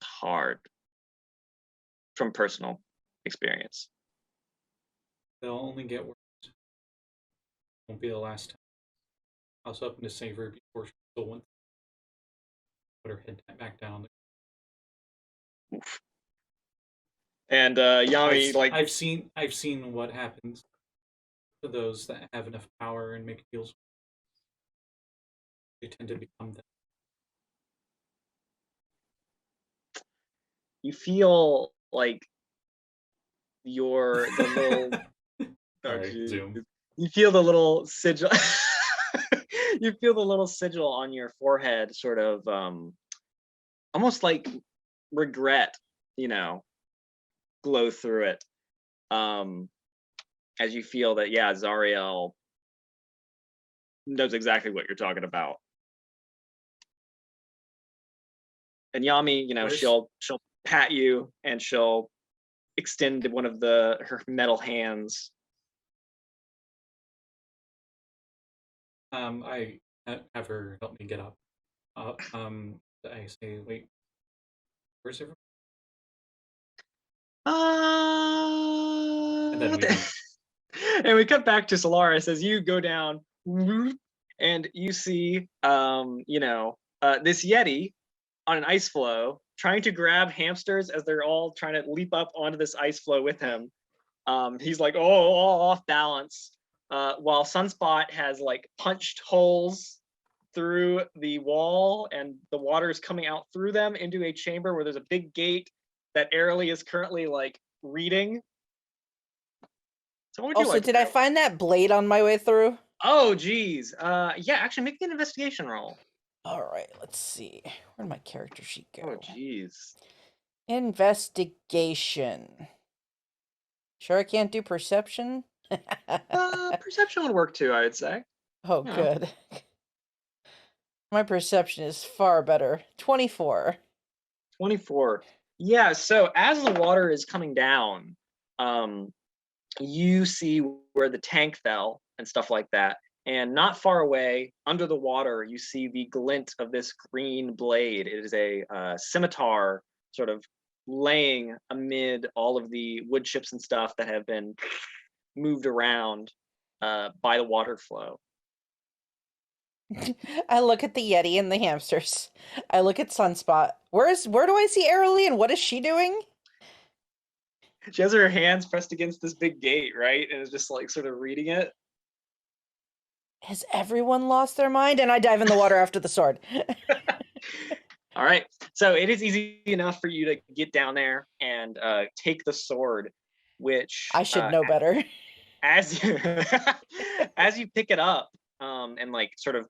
hard from personal experience. They'll only get worse. Won't be the last time. I was hoping to save her before she still went. Put her head back down. Oof. And Yami, like, I've seen what happens to those that have enough power and make deals. They tend to become them. you feel like the little Sorry, geez. Zoom. You feel the little sigil. You feel the little sigil on your forehead, sort of almost like regret, you know, glow through it. As you feel that, yeah, Zariel knows exactly what you're talking about. And Yami, you know, Where's- she'll pat you and she'll extend one of her metal hands. I have her help me get up. I say, wait, where's everyone? And then we leave. And we cut back to Solaris as you go down and you see, you know, this Yeti on an ice flow trying to grab hamsters as they're all trying to leap up onto this ice flow with him. He's like, all off balance, while Sunspot has like punched holes through the wall, and the water is coming out through them into a chamber where there's a big gate that Airly is currently like reading. So what would you Also, like to did I do? find that blade on my way through? Oh, geez. Yeah, actually, make me an investigation roll. All right, let's see. Where'd my character sheet go? Oh, geez. Investigation. Sure, I can't do perception. Perception would work too, I would say. Oh, you know. good. My perception is far better. 24. 24. Yeah, so as the water is coming down, you see where the tank fell and stuff like that. And not far away, under the water, you see the glint of this green blade. It is a scimitar sort of laying amid all of the wood chips and stuff that have been moved around by the water flow. I look at the Yeti and the hamsters. I look at Sunspot. Where do I see Airly and what is she doing? She has her hands pressed against this big gate, right? And is just like sort of reading it. Has everyone lost their mind? And I dive in the water after the sword. All right. So it is easy enough for you to get down there and take the sword, which I should know better. as you as you pick it up and like sort of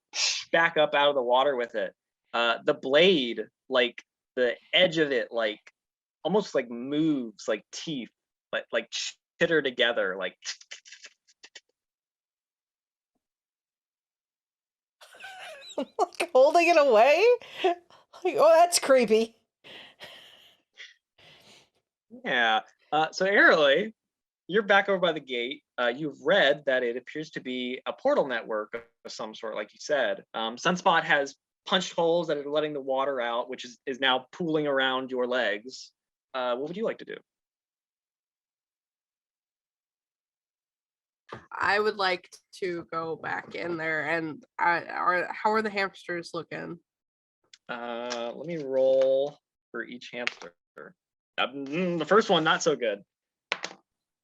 back up out of the water with it, the blade, like the edge of it, like almost like moves like teeth, like chitter together, like. Like holding it away? Like, oh, that's creepy. Yeah. So Airly, you're back over by the gate. You've read that it appears to be a portal network of some sort, like you said. Sunspot has punched holes that are letting the water out, which is now pooling around your legs. What would you like to do? I would like to go back in there and how are the hamsters looking? Let me roll for each hamster. The first one, not so good.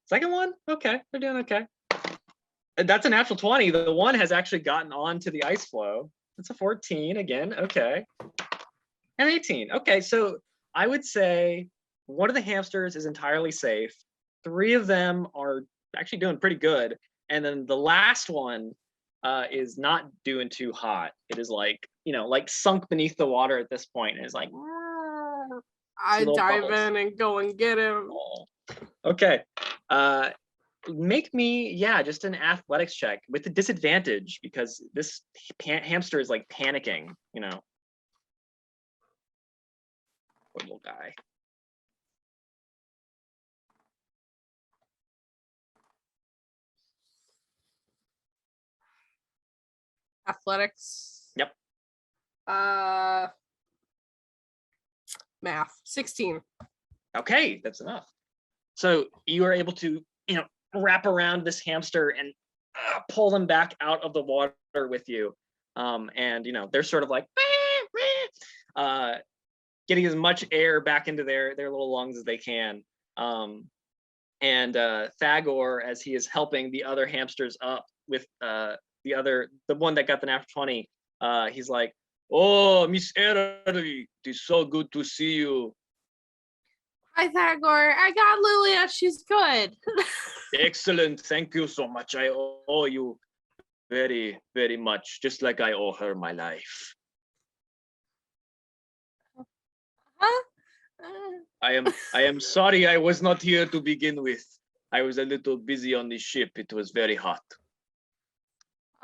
Second one, okay, they're doing okay. That's a natural 20. The one has actually gotten onto the ice flow. It's a 14 again, okay. And 18. Okay, so I would say one of the hamsters is entirely safe. 3 of them are actually doing pretty good. And then the last one is not doing too hot. It is like, like sunk beneath the water at this point. And it's like, I dive bubbles. in and go and get him. Oh. Okay. Make me, just an athletics check with the disadvantage because this hamster is like panicking, Poor little guy. Athletics. Yep. Math. 16. Okay, that's enough. So you are able to, wrap around this hamster and pull them back out of the water with you. And they're sort of like getting as much air back into their little lungs as they can. And Thagor, as he is helping the other hamsters up with the one that got the natural 20, he's like, "Oh, Miss Airly, it is so good to see you. Hi, Thagor. I got Lilia. She's good. Excellent. Thank you so much. I owe you very, very much, just like I owe her my life. Huh? I am sorry I was not here to begin with. I was a little busy on the ship. It was very hot.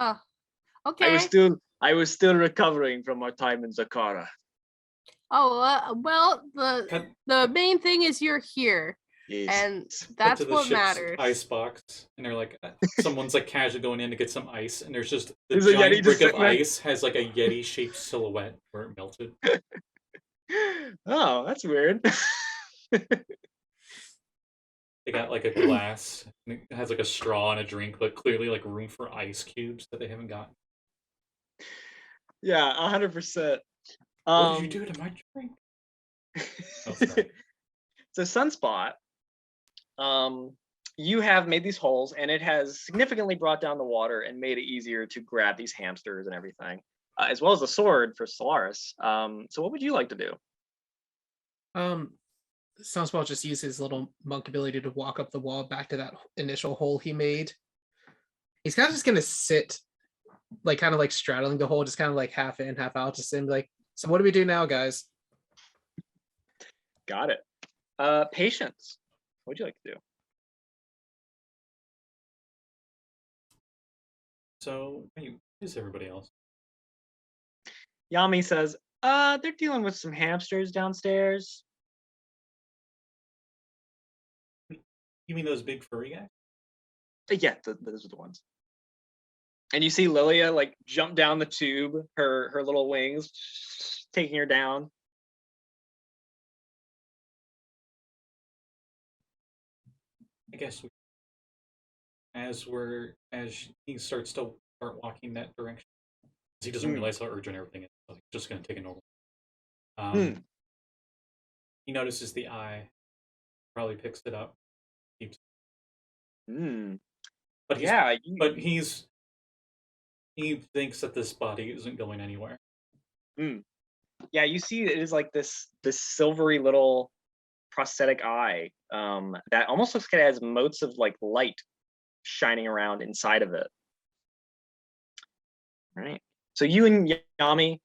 Oh, okay. I was still recovering from our time in Zakhara. Oh, well, the main thing is you're here, Yes. and Cut that's to the what ship's matters. Icebox, and they're like, someone's like casually going in to get some ice, and there's just the There's a Yeti giant just brick of sitting there. ice has like a Yeti-shaped silhouette where it melted. Oh, that's weird. They got like a glass, and it has like a straw and a drink, but clearly like room for ice cubes that they haven't gotten. Yeah, 100%. What did you do to my drink? Oh, sorry. So Sunspot, you have made these holes, and it has significantly brought down the water and made it easier to grab these hamsters and everything. as well as the sword for Solaris. So what would you like to do? Sunspot just used his little monk ability to walk up the wall back to that initial hole he made. He's kind of just gonna sit, like kind of like straddling the hole, just kind of like half in, half out, just in like, so what do we do now, guys? Got it. Patience. What would you like to do? So, wait, who's everybody else? Yami says, they're dealing with some hamsters downstairs. You mean those big furry guys? Yeah, those are the ones. And you see Lilia like jump down the tube, her little wings taking her down. I guess as he starts to start walking that direction, he doesn't realize how urgent everything is. So he's just going to take a normal. He notices the eye, probably picks it up, keeps. But he thinks that this body isn't going anywhere. Yeah, you see, it is like this silvery little prosthetic eye that almost looks like it has motes of like light shining around inside of it. Right. So you and Yami,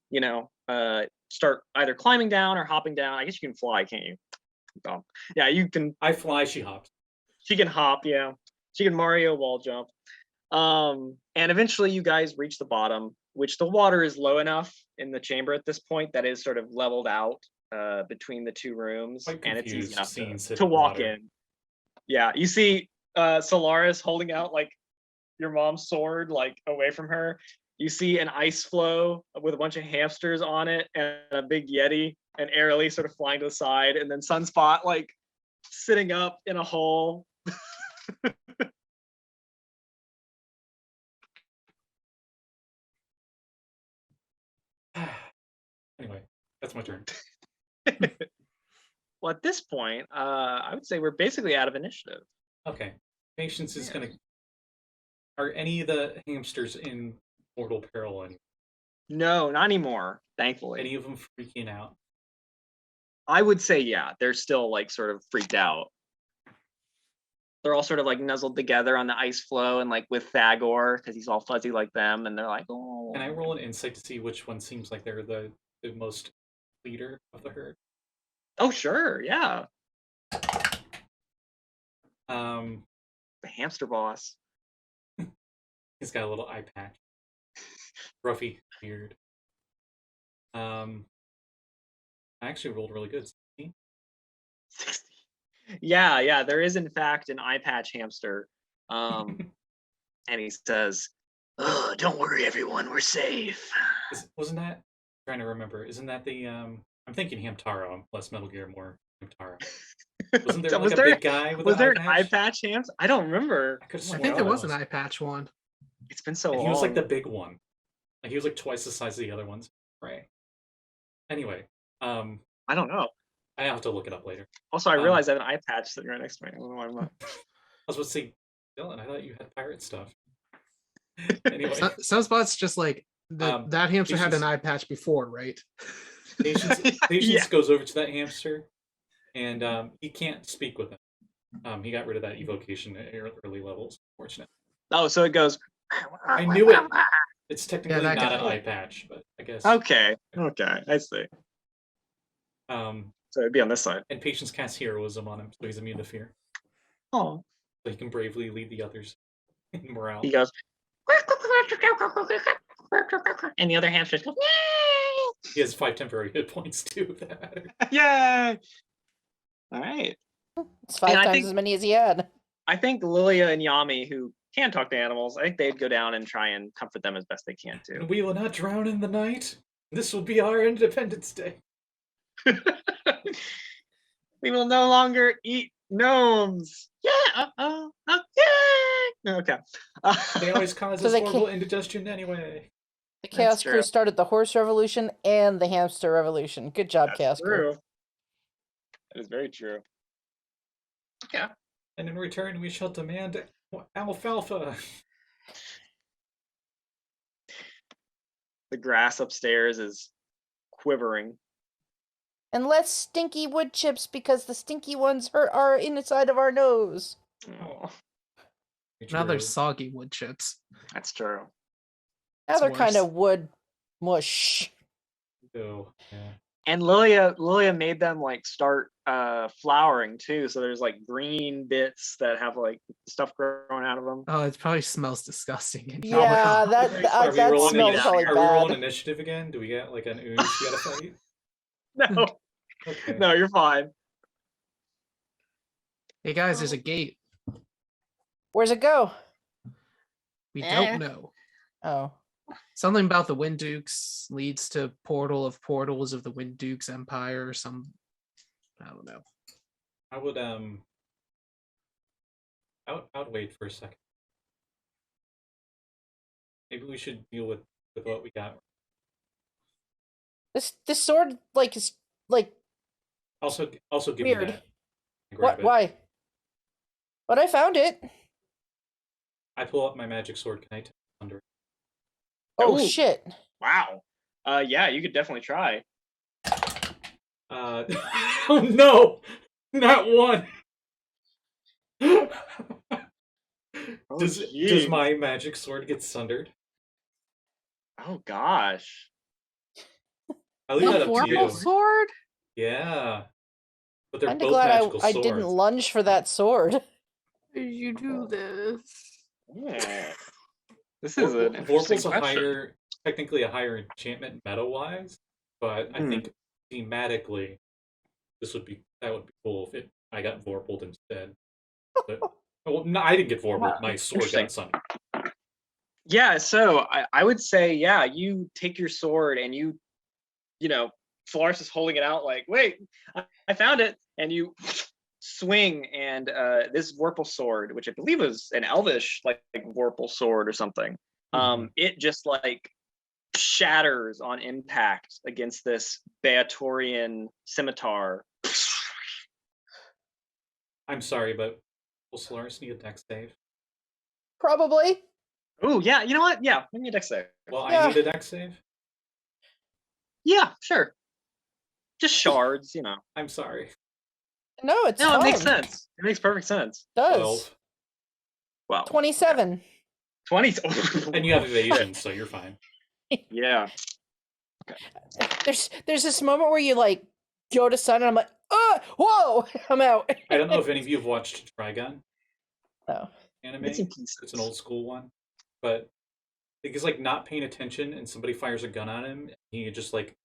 start either climbing down or hopping down. I guess you can fly, can't you? Yeah, you can. I fly, she hops. She can hop, yeah. She can Mario wall jump. And eventually you guys reach the bottom, which the water is low enough in the chamber at this point that is sort of leveled out between the two rooms, and it's easy enough to walk in. Yeah, you see Solaris holding out like your mom's sword like away from her. You see an ice floe with a bunch of hamsters on it and a big Yeti, and Airly sort of flying to the side, and then Sunspot like sitting up in a hole. Anyway, that's my turn. Well, at this point, I would say we're basically out of initiative. Okay. Patience is going to... Are any of the hamsters in mortal peril anymore? No, not anymore, thankfully. Any of them freaking out? I would say, yeah, they're still like sort of freaked out. They're all sort of like nuzzled together on the ice floe and like with Thagor because he's all fuzzy like them, and they're like, oh. Can I roll an insight to see which one seems like they're the most leader of the herd? Oh, sure, yeah. The hamster boss. He's got a little eye patch. Ruffy beard. I actually rolled really good. 60. Yeah, there is in fact an eye patch hamster. And he says, "Oh, don't worry, everyone, we're safe." Wasn't that? I'm trying to remember. Isn't that the? I'm thinking Hamtaro. Less Metal Gear, more Hamtaro. Wasn't there like a big guy with an eye patch hamster? I don't remember. I think there was an eye patch one. It's been so long. He was like the big one. Like he was like twice the size of the other ones. Right. Anyway, I don't know. I have to look it up later. Also, I realized I have an eye patch sitting right next to me. I don't know why I'm not. I was about to say, Dylan, I thought you had pirate stuff. Anyway, Sunspot's just like that hamster had an eye patch before, right? Patience goes over to that hamster, and he can't speak with him. He got rid of that evocation at early levels, unfortunately. Oh, so it goes. I knew it. It's technically not an eye patch, but I guess. Okay, I see. So it'd be on this side. And Patience casts heroism on him, so he's immune to fear. Oh. So he can bravely lead the others in morale. He goes. And the other hamsters go. He has 5 temporary hit points too, if that matters. Yay! All right. It's 5 times as many as he had. I think Lilia and Yami, who can talk to animals, I think they'd go down and try and comfort them as best they can too. We will not drown in the night. This will be our Independence Day. We will no longer eat gnomes. Yeah. Okay. They always cause us horrible indigestion anyway. The Chaos Crew started the horse revolution and the hamster revolution. Good job, Chaos Crew. That is very true. Okay. And in return, we shall demand alfalfa. The grass upstairs is quivering. And less stinky wood chips because the stinky ones are inside of our nose. Oh, Now True. there's soggy wood chips. that's true. Now It's they're kind worse. of wood mush. So, yeah. And Lilia made them like start flowering too. So there's like green bits that have like stuff growing out of them. Oh, it probably smells disgusting. in here. Yeah, Are we that rolling smells initi- probably Are we rolling bad. initiative again? Do we get like an ooze we gotta fight? No, Okay. no, you're fine. Hey guys, there's a gate. Where's it go? We Eh. don't know. Oh. Something about the Wind Dukes leads to portal of portals of the Wind Dukes Empire or some. I don't know. I would wait for a second. Maybe we should deal with what we got. This sword like is like Also give weird. me that. Grab What? it. Why? But I found it. I pull up my magic sword. Can I take it under? Oh Ooh. shit. Wow. Yeah, you could definitely try. Oh no! Not one. Does jeez. my magic sword get sundered? Oh gosh. I leave that The up to you. Vorpal sword? Yeah, but they're Kinda both glad magical I swords. didn't lunge for that sword. Why did you do this? Yeah. This is an interesting Vorpal's question. technically a higher enchantment meta-wise, but I think thematically, that would be cool if I got Vorpaled instead. But well, no, I didn't get Vorpaled. My sword Interesting. got sundered. Yeah, so I would say, yeah, you take your sword and you know, Solaris is holding it out like, wait, I found it. And you swing, and this Vorpal sword, which I believe is an elvish like Vorpal sword or something, it just like shatters on impact against this Beatorian scimitar. I'm sorry, but will Solaris need a dex save? Probably. Oh, yeah, you know what? Yeah, give me a dex save. Well, Yeah. I need a dex save. Yeah, sure. Just shards, you know. I'm sorry. No, it's No, fine. it makes sense. It makes perfect sense. It does. 12. Wow. 27. 20. And you have evasion, so you're fine. Yeah. There's this moment where you like go to sun and I'm like, whoa, I'm out. I don't know if any of you have watched Trigun Oh. anime. Bits and pieces. It's an old school one, but he's like not paying attention, and somebody fires a gun at him. He just like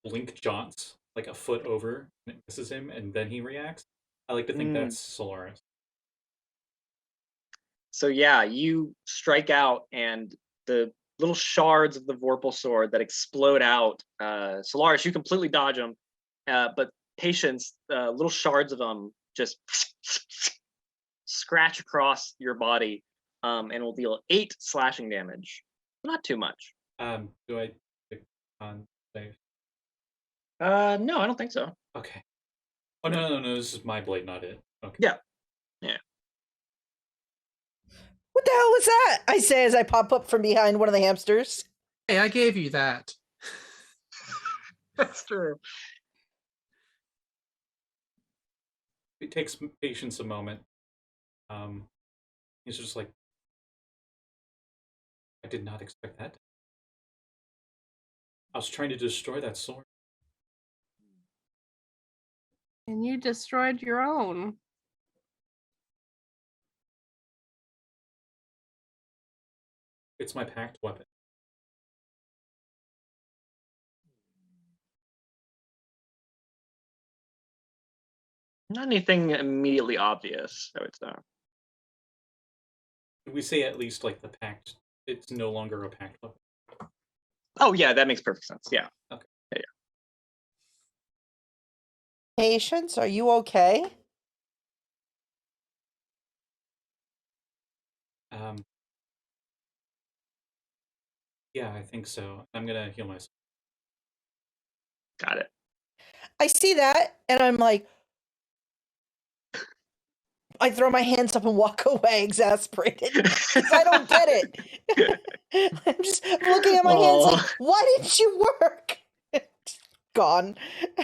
blink jaunts like a foot over, and it misses him, and then he reacts. I like to think that's Solaris. So yeah, you strike out, and the little shards of the Vorpal sword that explode out. Solaris, you completely dodge them, but Patience, little shards of them just scratch across your body, and will deal 8 slashing damage. Not too much. Do I pick on save? No, I don't think so. Okay. Oh no! This is my blade, not it. Okay. Yeah. What the hell was that? I say as I pop up from behind one of the hamsters. Hey, I gave you that. That's true. It takes Patience a moment. He's just like, I did not expect that. I was trying to destroy that sword. And you destroyed your own. It's my packed weapon. Not anything immediately obvious, I would say. We say at least like the packed. It's no longer a packed weapon. Oh yeah, that makes perfect sense. Yeah. Okay. Yeah. Patience, are you okay? Yeah, I think so. I'm gonna heal myself. Got it. I see that and I'm like, I throw my hands up and walk away, exasperated, because I don't get it. I'm just looking at my hands like, Aw. why didn't you work? Gone.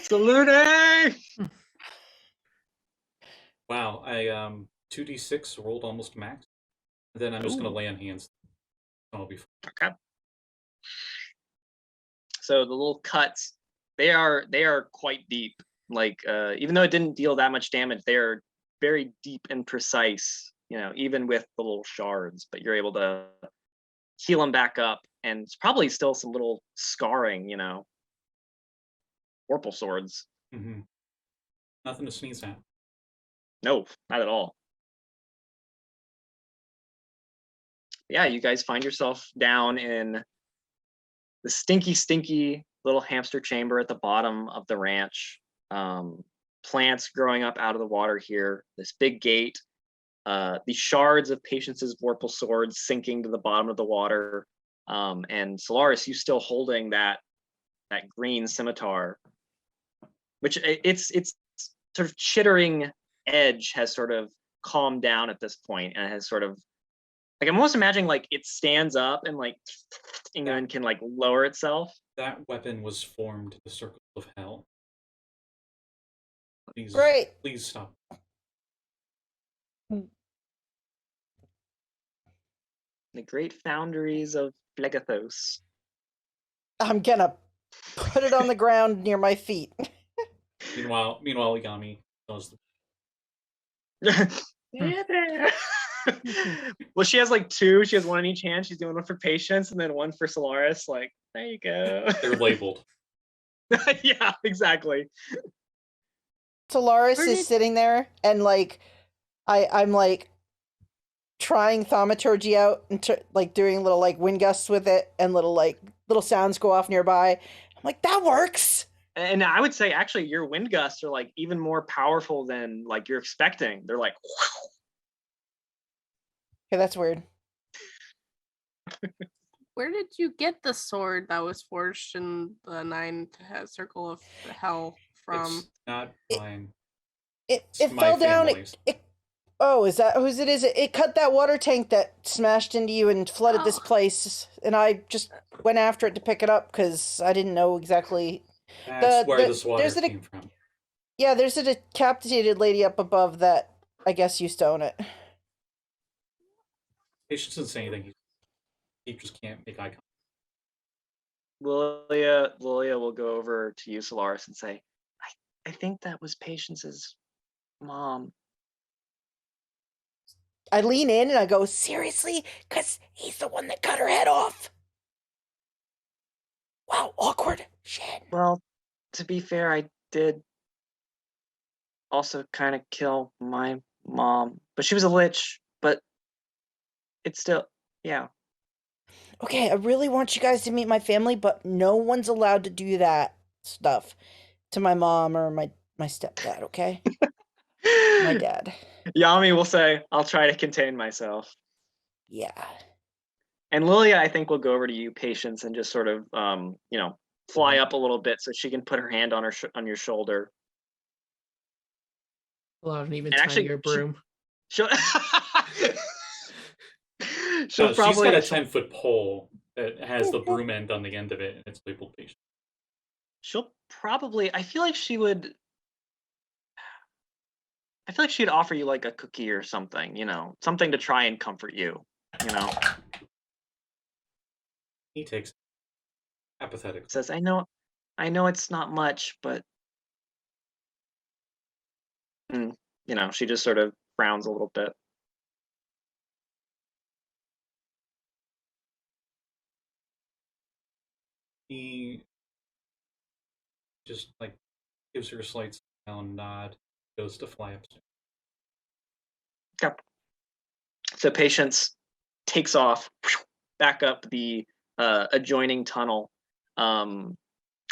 Salute! Wow, I 2d6 rolled almost max. Then I'm just gonna Ooh. lay on hands. I'll be fine. Okay. So the little cuts, they are quite deep. Like even though it didn't deal that much damage, they are very deep and precise. You know, even with the little shards, but you're able to heal them back up, and it's probably still some little scarring. You know, Vorpal swords. Mm-hmm. Nothing to sneeze at. No, not at all. Yeah, you guys find yourself down in the stinky little hamster chamber at the bottom of the ranch. Plants growing up out of the water here. This big gate. The shards of Patience's Vorpal swords sinking to the bottom of the water. And Solaris, you still holding that green scimitar, which it's sort of chittering edge has sort of calmed down at this point and has sort of like I'm almost imagining like it stands up and like and then can like lower itself. That weapon was formed the circle of hell. Please, Great. please stop. The great foundries of Plegathos. I'm gonna put it on the ground near my feet. Meanwhile, Yami does the Yeah, there. Well, she has like two. She has one in each hand. She's doing one for Patience and then one for Solaris. Like, there you go. They're labeled. Yeah, exactly. Solaris is sitting there, and like, I'm like trying thaumaturgy out and like doing little like wind gusts with it, and little sounds go off nearby. I'm like, that works. And I would say actually your wind gusts are like even more powerful than like you're expecting. They're like, Okay, that's weird. Where did you get the sword that was forged in the circle of hell from? It's not mine. It It's my fell down. family's. Oh, is that whose it is? It cut that water tank that smashed into you and flooded this place, and I just went after it to pick it up because I didn't know exactly. That's where this water came from. Yeah, there's a decapitated lady up above that I guess used to own it. Patience didn't say anything. He just can't make eye contact. Lilia will go over to you, Solaris, and say, I think that was Patience's mom. I lean in and I go, seriously? Because he's the one that cut her head off. Wow, awkward. Shit. Well, to be fair, I did also kind of kill my mom, but she was a lich, but it's still, yeah. Okay, I really want you guys to meet my family, but no one's allowed to do that stuff to my mom or my stepdad, okay? My dad. Yami will say, I'll try to contain myself. Yeah. And Lilia, I think, will go over to you, Patience, and just sort of, fly up a little bit so she can put her hand on on your shoulder. Pull out an even And actually, tinier broom. She'll She's probably got a 10-foot pole that has the broom end on the end of it, and it's labeled Patience. She'll probably. I feel like she'd offer you like a cookie or something, something to try and comfort you, He takes apathetic. Says, I know it's not much, but she just sort of frowns a little bit. He just like gives her a slight smile and nod, goes to fly upstairs. Okay. So Patience takes off back up the adjoining tunnel,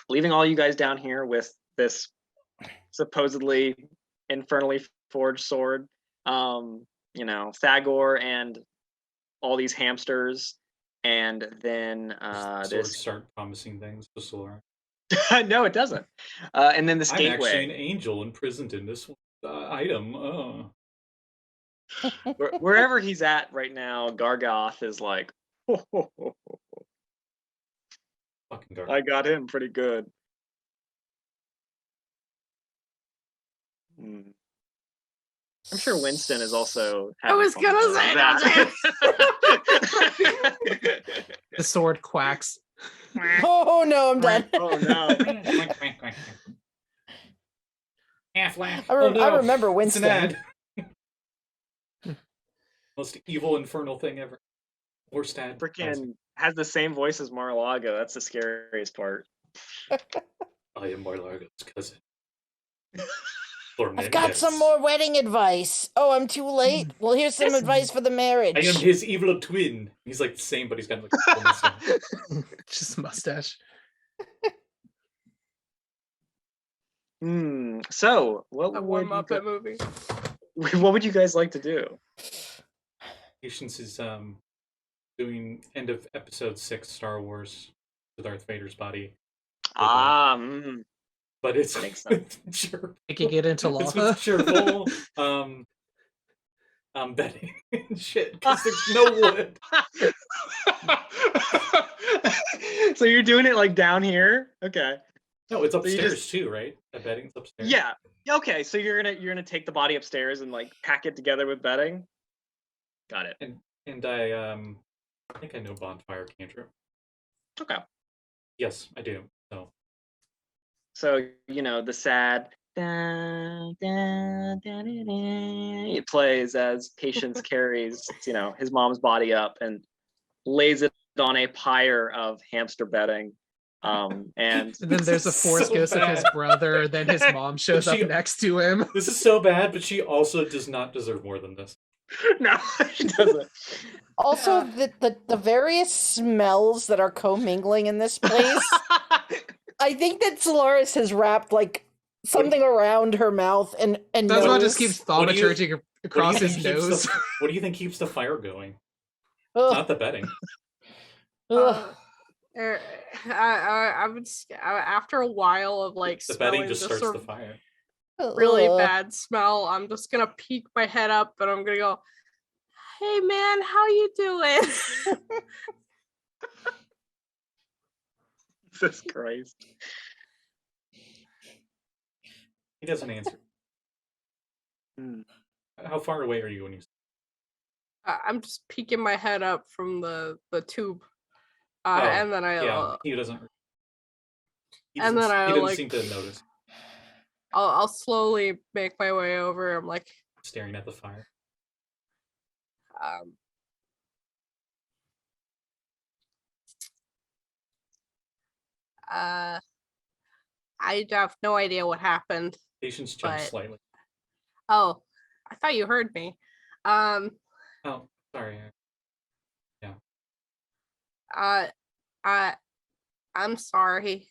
leaving all you guys down here with this supposedly infernally forged sword. Thagor and all these hamsters, and then Swords start promising things to Solar. No, it doesn't. And then this I'm gateway. actually an angel imprisoned in this item. Wherever he's at right now, Gargoth is like, Fucking dark. I got him pretty good. Hmm. I'm sure Winston is also. I was having fun gonna with say that. The sword quacks. Oh no, I'm done. Oh no. Half-laugh. I, Oh I no, remember it's an Winston. ad. Most evil infernal thing ever. Worst ad. Freaking has the same voice as Mar-a-Lago. That's the scariest part. I am Mar-a-Lago's cousin. I've got some more wedding advice. Oh, I'm too late? Well, here's some advice for the marriage. I am his evil twin. He's like the same, but he's got like a mustache. Just mustache. So, what A would one you Muppet go- movie. what would you guys like to do? Patience is doing end of episode 6 Star Wars with Darth Vader's body. But it's Makes sense. with Cher- Making it into it's lava. with cheerful betting and shit because there's no wood. So you're doing it like down here? Okay. No, it's you upstairs just- too, right? The betting's upstairs. Yeah. Okay, so you're gonna take the body upstairs and like pack it together with bedding? Got it. And I think I know bonfire cantrip. Okay. Yes, I do. So, the sad it plays as Patience carries, his mom's body up and lays it on a pyre of hamster bedding. And And then there's a force So ghost of his bad. brother. Then his mom shows She- up next to him. This is so bad, but she also does not deserve more than this. no, she doesn't. Also, the various smells that are commingling in this place. I think that Solaris has wrapped like something around her mouth and That's why nose. just keeps What do you- thaumaturging across his nose. What do you think keeps the fire going? Ugh, Not the betting. ugh. I would after a while of like The betting smelling just this starts sort the of fire. really Ugh. bad smell, I'm just gonna peek my head up and I'm gonna go, "Hey man, how you doing?" Jesus Christ. He doesn't answer. Hmm. How far away are you when you? I'm just peeking my head up from the tube, Oh, and then Yeah, he doesn't. He And doesn't, then I, he didn't like- seem to notice. I'll slowly make my way over. I'm like, Staring at the fire. I have no idea what happened. Patience jumps But- slightly. Oh, I thought you heard me. Oh, sorry. I'm sorry.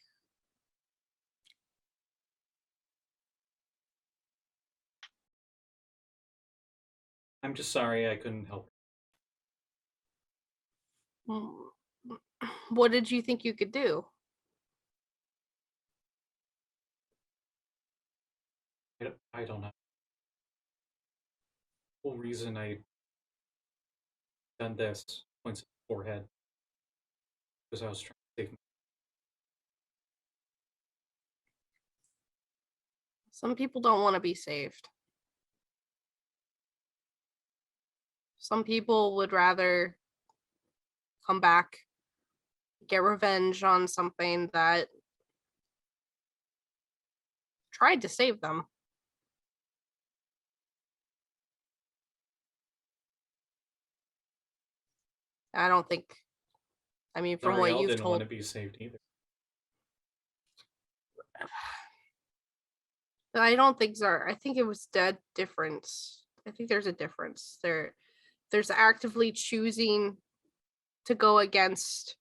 I'm just sorry I couldn't help. What did you think you could do? I don't know. The whole reason I done this points at the forehead because I was trying to save my. Some people don't want to be saved. Some people would rather come back, get revenge on something that tried to save them. I don't think, I mean, from what Zariel you've didn't want told, to be saved either. I don't think I think it was dead difference. I think there's a difference. There's actively choosing to go against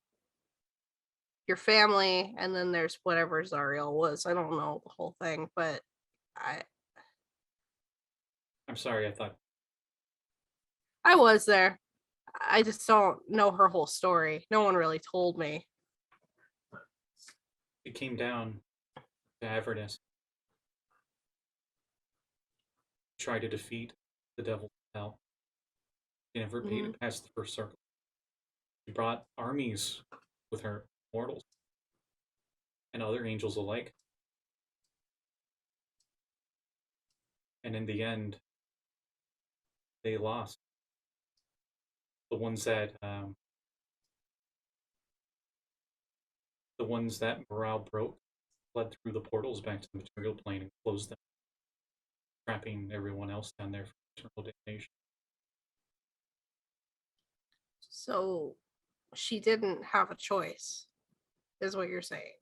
your family, and then there's whatever Zariel was. I don't know the whole thing, but I'm sorry. I thought I was there. I just don't know her whole story. No one really told me. it came down to Avernus. Try to defeat the devil's hell. She never made it past the first circle. She brought armies with her, mortals, and other angels alike. And in the end, they lost. The ones that morale broke fled through the portals back to the material plane and closed them, trapping everyone else down there for eternal damnation. So she didn't have a choice, is what you're saying.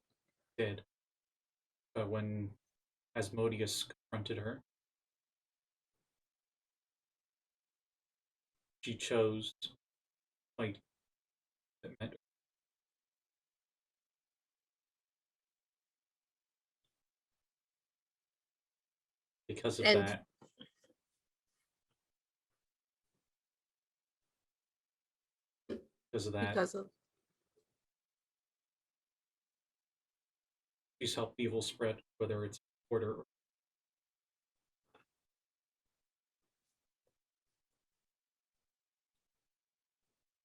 Did. But when Asmodeus confronted her, she chose to fight. That meant because of And- that. Because of that, Because of she's helped evil spread, whether it's order or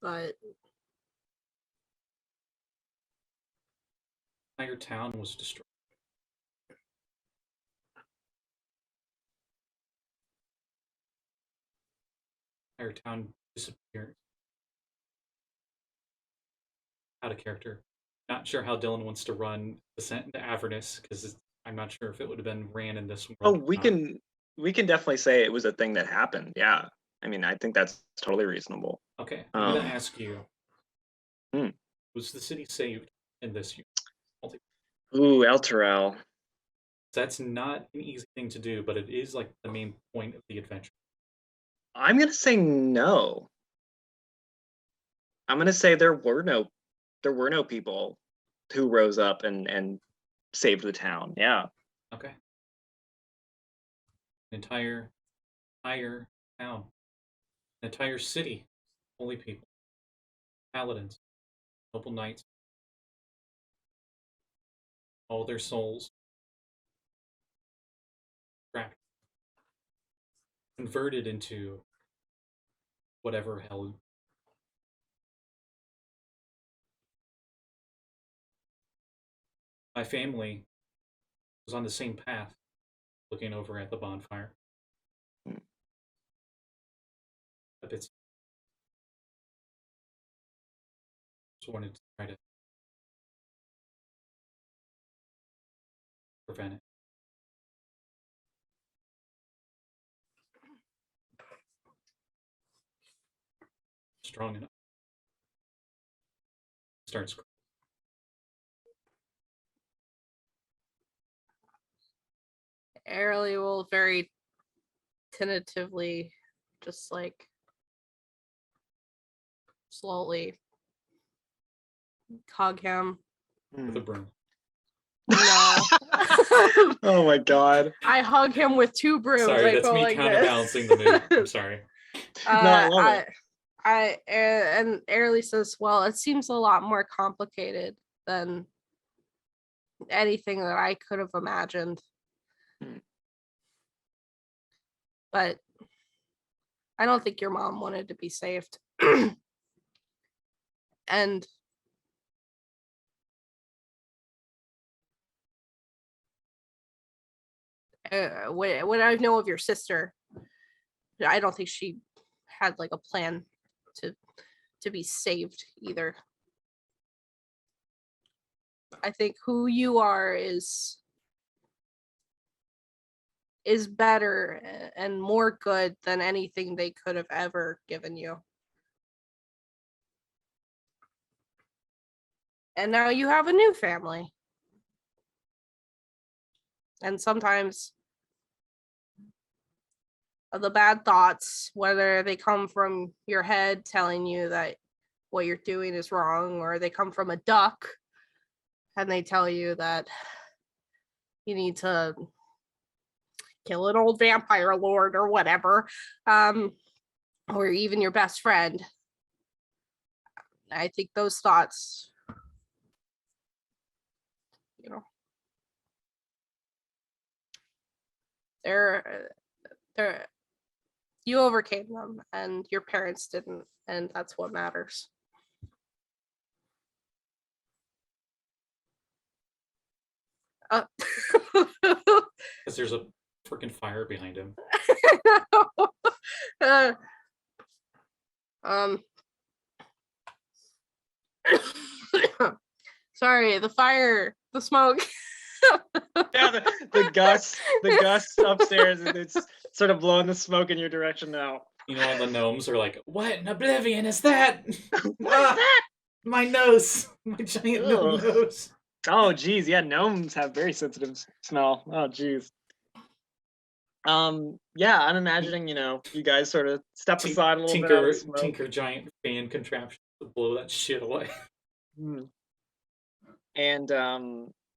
but entire town was destroyed. Entire town disappeared. Out of character. Not sure how Dylan wants to run Descent into Avernus because I'm not sure if it would have been ran in this world. Oh, or not. we can definitely say it was a thing that happened. Yeah. I mean, I think that's totally reasonable. Okay, I'm gonna Um, ask you. Hmm. Was the city saved in this year? Ooh, El Terrell. That's not an easy thing to do, but it is like the main point of the adventure. I'm gonna say no. I'm gonna say there were no people who rose up and saved the town. Yeah. Okay. An entire town, an entire city, holy people, paladins, noble knights, all their souls trapped, converted into whatever hell. My family was on the same path, looking over at the bonfire. Hmm. A bit. Just wanted to try to prevent it. Strong enough. Starts crying. Airly will very tentatively just like slowly hug him. With a broom. No. Oh my god. I hug him with two brooms. Sorry, I that's go me like counterbalancing this. the mood. I'm sorry. No, I love it. And Airly says, well, it seems a lot more complicated than anything that I could have imagined. Hmm. But I don't think your mom wanted to be saved. And when I know of your sister, I don't think she had like a plan to be saved either. I think who you are is better and more good than anything they could have ever given you. And now you have a new family. And sometimes the bad thoughts, whether they come from your head telling you that what you're doing is wrong, or they come from a duck and they tell you that you need to kill an old vampire lord or whatever, or even your best friend. I think those thoughts, they're You overcame them, and your parents didn't, and that's what matters. Because there's a freaking fire behind him. Uh, um. Sorry, the fire, the smoke. Yeah, the gusts upstairs, and it's sort of blowing the smoke in your direction now. You know, all the gnomes are like, "What in oblivion is that? What is that? My nose, my giant gnome Ugh. nose." Oh, geez, yeah, gnomes have very sensitive smell. Oh, geez. Yeah, I'm imagining, you guys sort of step aside a little bit out of the smoke. Tinker giant fan contraption to blow that shit away. Mm. And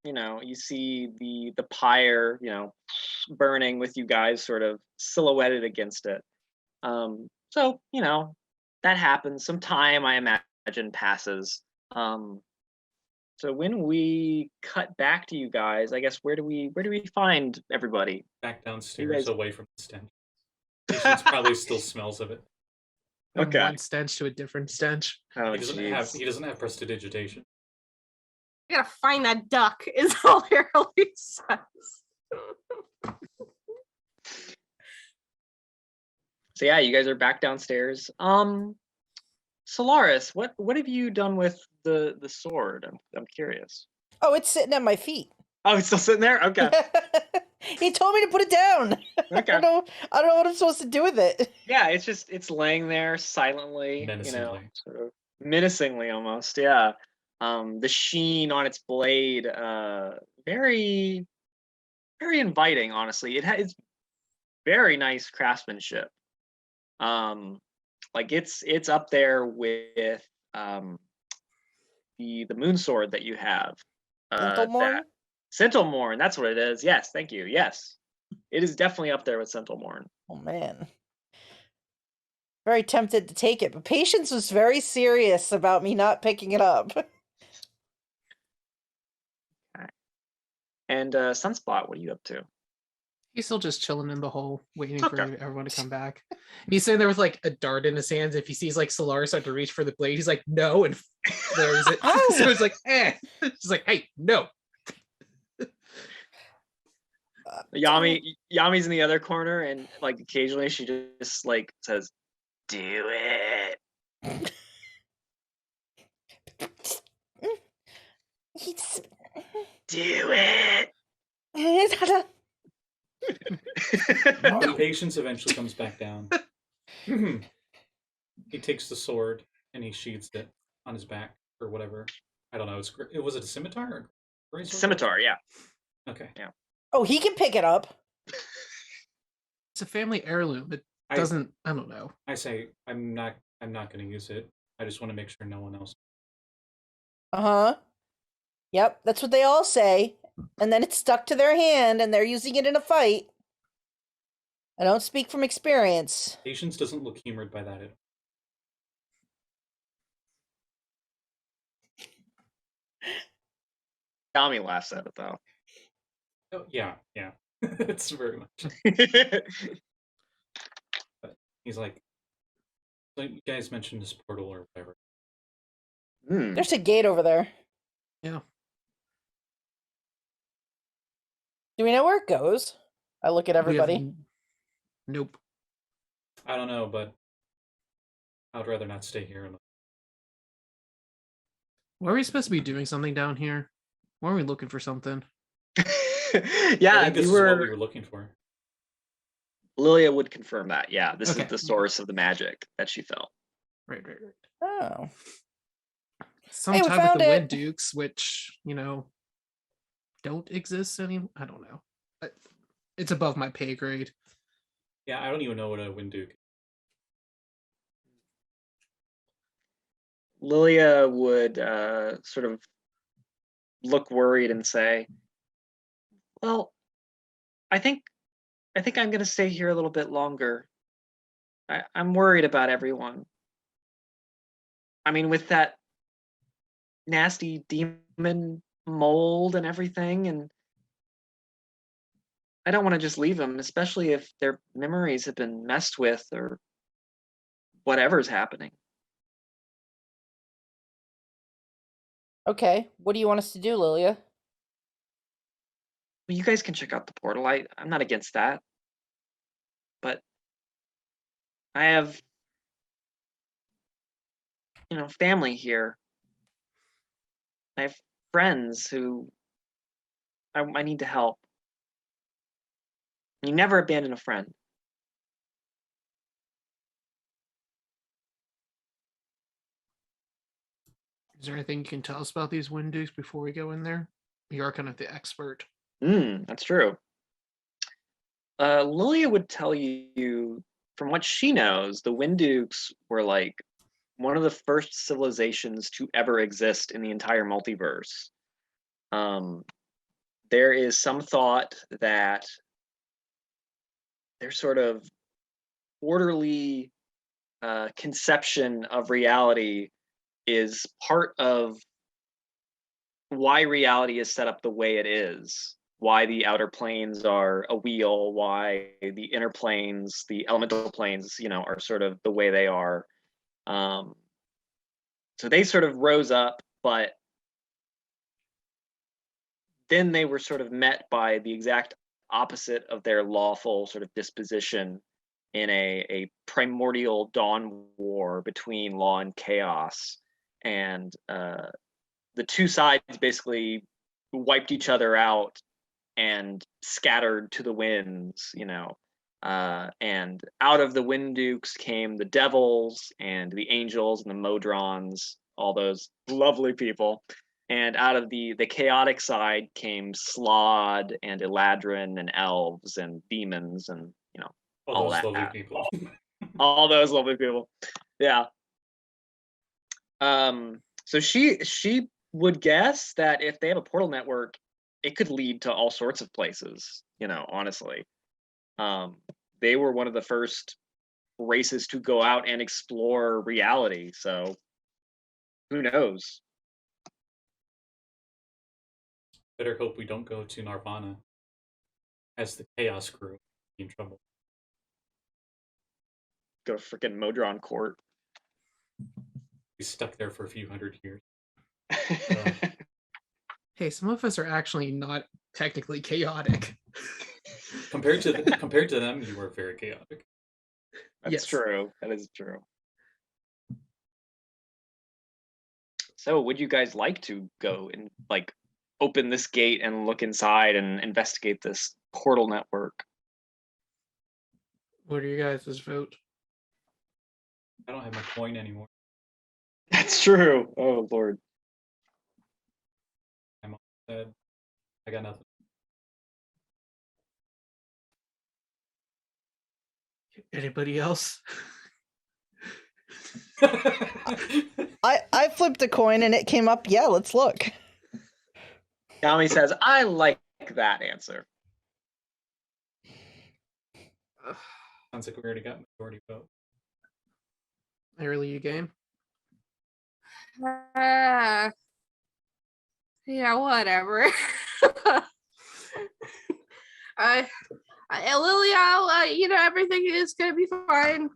you see the pyre, burning with you guys sort of silhouetted against it. So, that happens. Some time, I imagine, passes. So when we cut back to you guys, I guess where do we find everybody? Back downstairs, guys- away from the stench. Patience probably still smells of it. From Okay. one stench to a different stench. Oh, He doesn't jeez. have prestidigitation. I gotta find that duck, is all Harold says. So yeah, you guys are back downstairs. Solaris, what have you done with the sword? I'm curious. Oh, it's sitting at my feet. Oh, it's still sitting there? Okay. He told me to put it down. I Okay. don't know what I'm supposed to do with it. Yeah, it's laying there silently, Menacingly. sort of menacingly almost. Yeah. The sheen on its blade, very, very inviting. Honestly, it's very nice craftsmanship. Like it's up there with the moon sword that you have. Gentlemorn? Centilmorn, that's what it is. Yes, thank you. Yes, it is definitely up there with Centilmorn. Oh man. Very tempted to take it, but Patience was very serious about me not picking it up. And Sunspot, what are you up to? He's still just chilling in the hole, waiting for Okay. everyone to come back. He's sitting there with like a dart in his hands. If he sees like Solaris start to reach for the blade, he's like, no, and there's it. Ow! So it's like, He's like, hey, no. Yami's in the other corner, and like occasionally she just like says, "Do it." Do it. The patience eventually comes back down. He takes the sword and he sheathes it on his back or whatever. I don't know. Was it a scimitar or a razor? Scimitar, yeah. Okay. Oh, he can pick it up. It's a family heirloom. It I doesn't, I don't know. I say I'm not going to use it. I just want to make sure no one else. Uh-huh. Yep, that's what they all say. And then it's stuck to their hand and they're using it in a fight. I don't speak from experience. Patience doesn't look humored by that at all. Yami laughs at it though. Oh, yeah. It's very much. But he's like, so you guys mentioned this portal or whatever. Hmm. There's a gate over there. Yeah. Do we know where it goes? I look at We have everybody. Nope. I don't know, but I would rather not stay here. Were we supposed to be doing something down here? Were we looking for something? I Yeah, think this you is what were. we were looking for. Lilia would confirm that. Yeah, this Okay. is the source of the magic that she felt. Right. Oh. Sometime with found the it. Wind Dukes, which, don't exist anymore. I don't know. It's above my pay grade. Yeah, I don't even know what a Winduke. Lilia would sort of look worried and say, "Well, I think I'm going to stay here a little bit longer. I'm worried about everyone. I mean, with that nasty demon mold and everything, and I don't want to just leave them, especially if their memories have been messed with or whatever's happening. Okay, what do you want us to do, Lilia? Well, you guys can check out the portal. I'm not against that. But I have, family here. I have friends who I need to help. You never abandon a friend. Is there anything you can tell us about these wind dukes before we go in there? You are kind of the expert. That's true. Lilia would tell you, from what she knows, the Windukes were like one of the first civilizations to ever exist in the entire multiverse. There is some thought that their sort of orderly conception of reality is part of why reality is set up the way it is, why the outer planes are a wheel, why the inner planes, the elemental planes, are sort of the way they are. So they sort of rose up, but then they were sort of met by the exact opposite of their lawful sort of disposition in a primordial dawn war between law and chaos. And the two sides basically wiped each other out and scattered to the winds, and out of the Wind Dukes came the devils and the angels and the Modrons, all those lovely people. And out of the chaotic side came Slod and Eladrin and elves and demons and all those that. lovely people. All those lovely people. Yeah. So she would guess that if they have a portal network, it could lead to all sorts of places, honestly. They were one of the first races to go out and explore reality, so who knows? Better hope we don't go to Nirvana as the Chaos crew. Be in trouble. Go to freaking Modron Court. Be stuck there for a few hundred years. Hey, some of us are actually not technically chaotic. Compared to them, you are very chaotic. That's Yes. true. That is true. So would you guys like to go and open this gate and look inside and investigate this portal network? What are you guys' vote? I don't have my coin anymore. That's true. Oh Lord. I'm all dead. I got nothing. Anybody else? I flipped a coin and it came up. Yeah, let's look. Yami says, I like that answer. Sounds like we already got majority vote. Early you game? Yeah, whatever. Lily, I'll, everything is gonna be fine.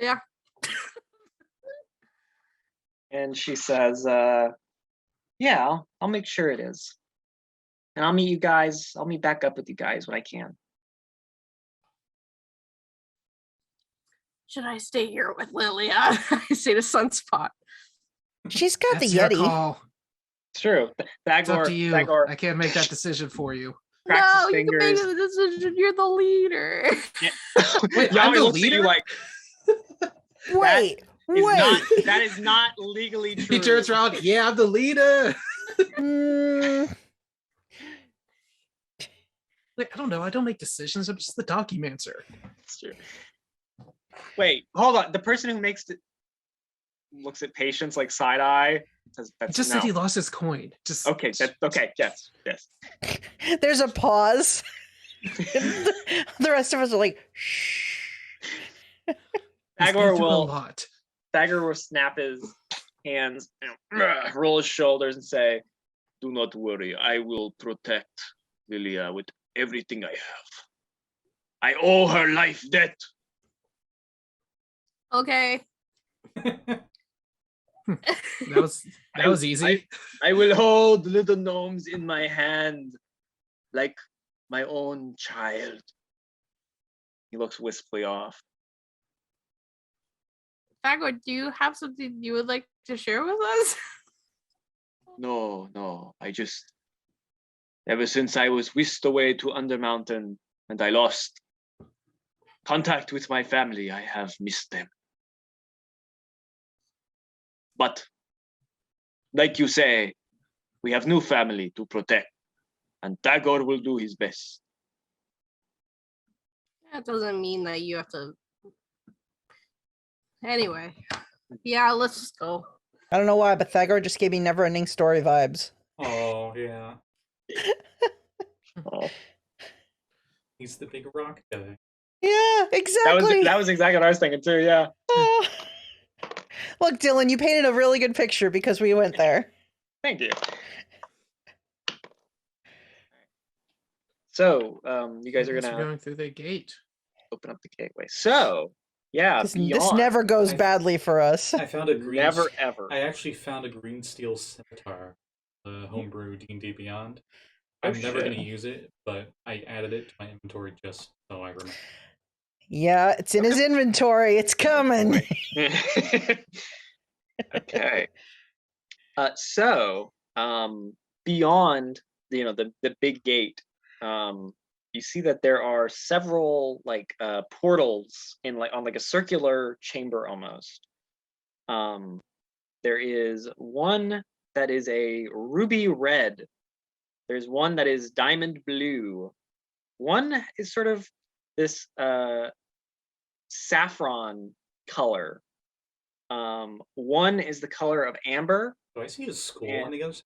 Yeah. And she says, yeah, I'll make sure it is. And I'll meet back up with you guys when I can. Should I stay here with Lilia? I say to Sunspot. She's got That's the your Yeti. call. It's true. It's up to you. Thagor I can't make that decision for you. cracks No, his you can make fingers. the decision. You're the leader. Wait, Yami I'm the looks at leader? you like, Wait, that is not legally true. He turns around. Yeah, I'm the leader. Mm, Like, I don't know. I don't make decisions. I'm just the documancer. It's true. Wait, hold on. The person who looks at Patience like side eye. He That's just no. said he lost his coin. Just Okay, okay. Yes. there's a pause. The rest of us are like, shh. he's been Thagor through a will lot. snap his hands, roll his shoulders, and say, "Do not worry. I will protect Lilia with everything I have. I owe her life debt. Okay. That was easy. I will hold little gnomes in my hand like my own child. He looks wistfully off. Fago, do you have something you would like to share with us? No. Ever since I was whisked away to Undermountain and I lost contact with my family, I have missed them. But, like you say, we have new family to protect, and Tagore will do his best. That doesn't mean that you have to. Anyway, yeah, let's just go. I don't know why, but Thagor just gave me never-ending story vibes. Oh yeah, Oh, he's the big rock guy. Yeah, exactly. that was exactly what I was thinking too. Yeah. Oh. Look, Dylan, you painted a really good picture because we went there. Thank you. So, you guys are Guess we're gonna going through the gate. open up the gateway. So, yeah, This beyond. never goes I- badly for us. I found a green. Never ever. I actually found a green steel scimitar, the homebrew D&D Beyond. Oh, I'm never shit. gonna use it, but I added it to my inventory just so I remember. Yeah, it's in his inventory. It's coming. Okay. So, beyond the big gate, you see that there are several portals in on a circular chamber almost. There is one that is a ruby red. There's one that is diamond blue. One is sort of this saffron color. One is the color of amber. Do I see a skull And- on the other side?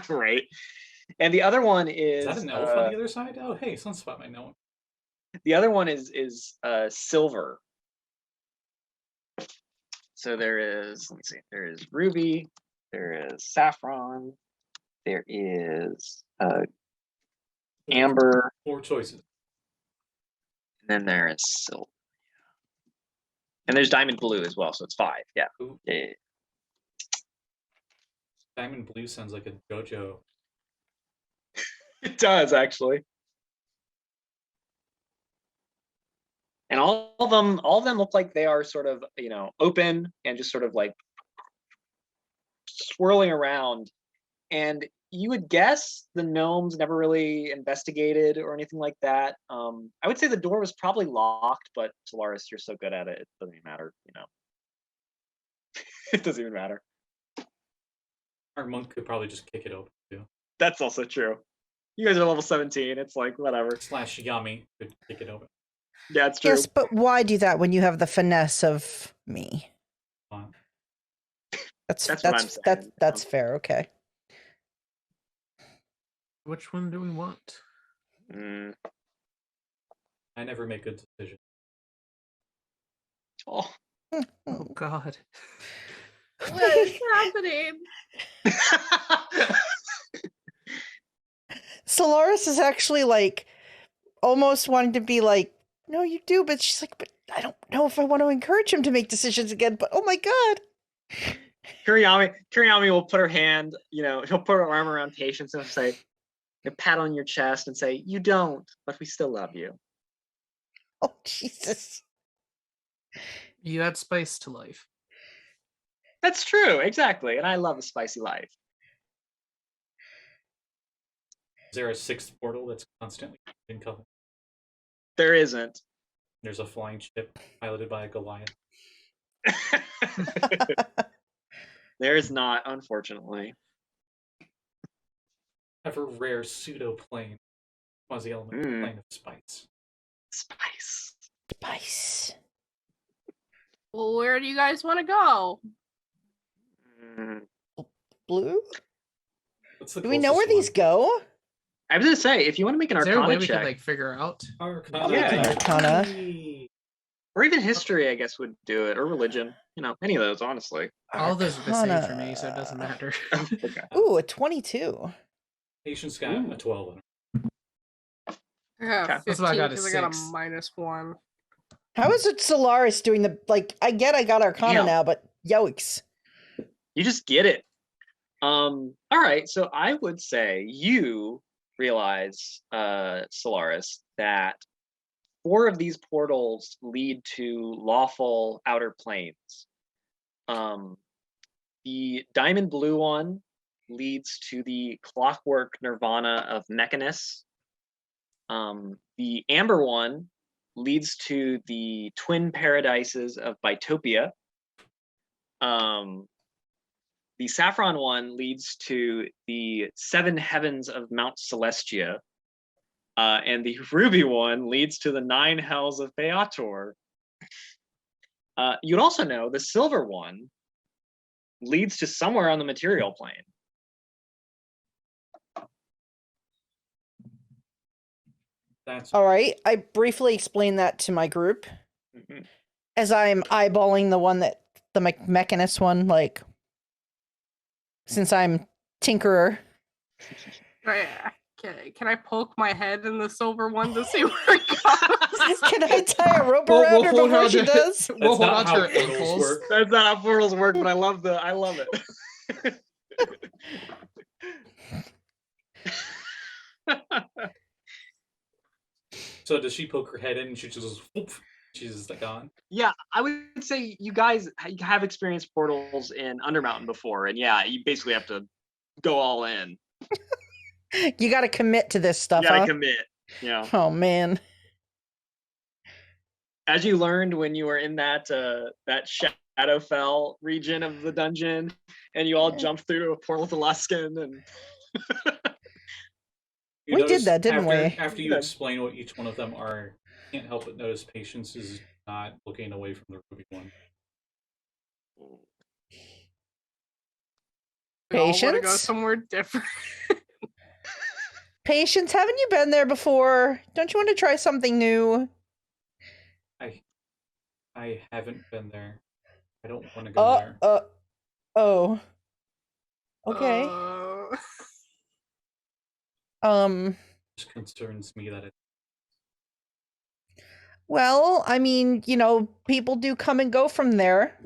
Right. And the other one Is is that an elf on the other side? Oh, hey, Sunspot might know one. the other one is silver. So there is, let me see, there is ruby, there is saffron, there is amber, 4 choices. and then there is silver. And there's diamond blue as well, so it's 5. Yeah. Ooh, Yeah. diamond blue sounds like a JoJo. It does actually. And all of them look like they are sort of, open and just sort of like swirling around. And you would guess the gnomes never really investigated or anything like that. I would say the door was probably locked, but Solaris, you're so good at it, it doesn't even matter, It doesn't even matter. Our monk could probably just kick it open too. That's also true. You guys are level 17, it's like whatever. / Yami could kick it open. Yeah, it's true. Yes, but why do that when you have the finesse of me? Fine. That's That's what I'm saying. that's fair. Okay. Which one do we want? Mm. I never make good decisions. Oh. Oh God. What is happening? Solaris is actually like almost wanting to be like, no, you do, but she's like, but I don't know if I want to encourage him to make decisions again. But oh my god. Kuriyami will put her hand, she'll put her arm around Patience and say, pat on your chest and say, you don't, but we still love you. Oh Jesus. You add spice to life. That's true, exactly. And I love a spicy life. Is there a 6th portal that's constantly in color? There isn't. There's a flying ship piloted by a Goliath. There is not, unfortunately. Ever rare pseudo plane, quasi element plane of spice. Spice. Spice. Well, where do you guys want to go? Mm. Blue? What's the Do we know where closest these go? I was gonna say, if you want to make an Is there a way Arcana we check, could figure out? one? Arcana. Yeah. Arcana. or even history, I guess would do it, or religion. Any of those, honestly. All those are the same for me, so it Arcana. doesn't matter. Okay. Ooh, a 22. Patience got a 12 on her. I got Okay. That's why I 15 got a because I got a 6. -1. How is it Solaris doing the I got Arcana Damn. now, but yikes. You just get it. All right, so I would say you realize, Solaris, that 4 of these portals lead to lawful outer planes. The diamond blue one leads to the clockwork nirvana of Mechanus. The amber one leads to the twin paradises of Bitopia. The saffron one leads to the 7 heavens of Mount Celestia. And the ruby one leads to the 9 hells of Beator. You'd also know the silver one leads to somewhere on the material plane. That's All right. I briefly explained that to my group Mhm. as I'm eyeballing the one that the Mechanist one, like, since I'm Tinkerer. Right. Can I poke my head in the silver one to see where it goes? Can I tie a rope We'll around her hold before on she to- does? We'll That's hold not on to how her portals ankles. work. That's not how portals work, but I love it. So does she poke her head in and she just whoop, she's just like gone? Yeah, I would say you guys have experienced portals in Undermountain before, and yeah, you basically have to go all in. You got to commit to this You stuff, gotta huh? commit. Yeah. Oh man. As you learned when you were in that Shadowfell region of the dungeon, and you all Yeah. jumped through a portal to Luskan, and You We did notice that, didn't after, we? After you Yeah. explain what each one of them are, you can't help but notice Patience is not looking away from the ruby one. We all want to go Patience? somewhere different. Patience, haven't you been there before? Don't you want to try something new? I haven't been there. I don't want to go there. Oh. Okay. Uh, It just concerns me that it. Well, I mean, people do come and go from there.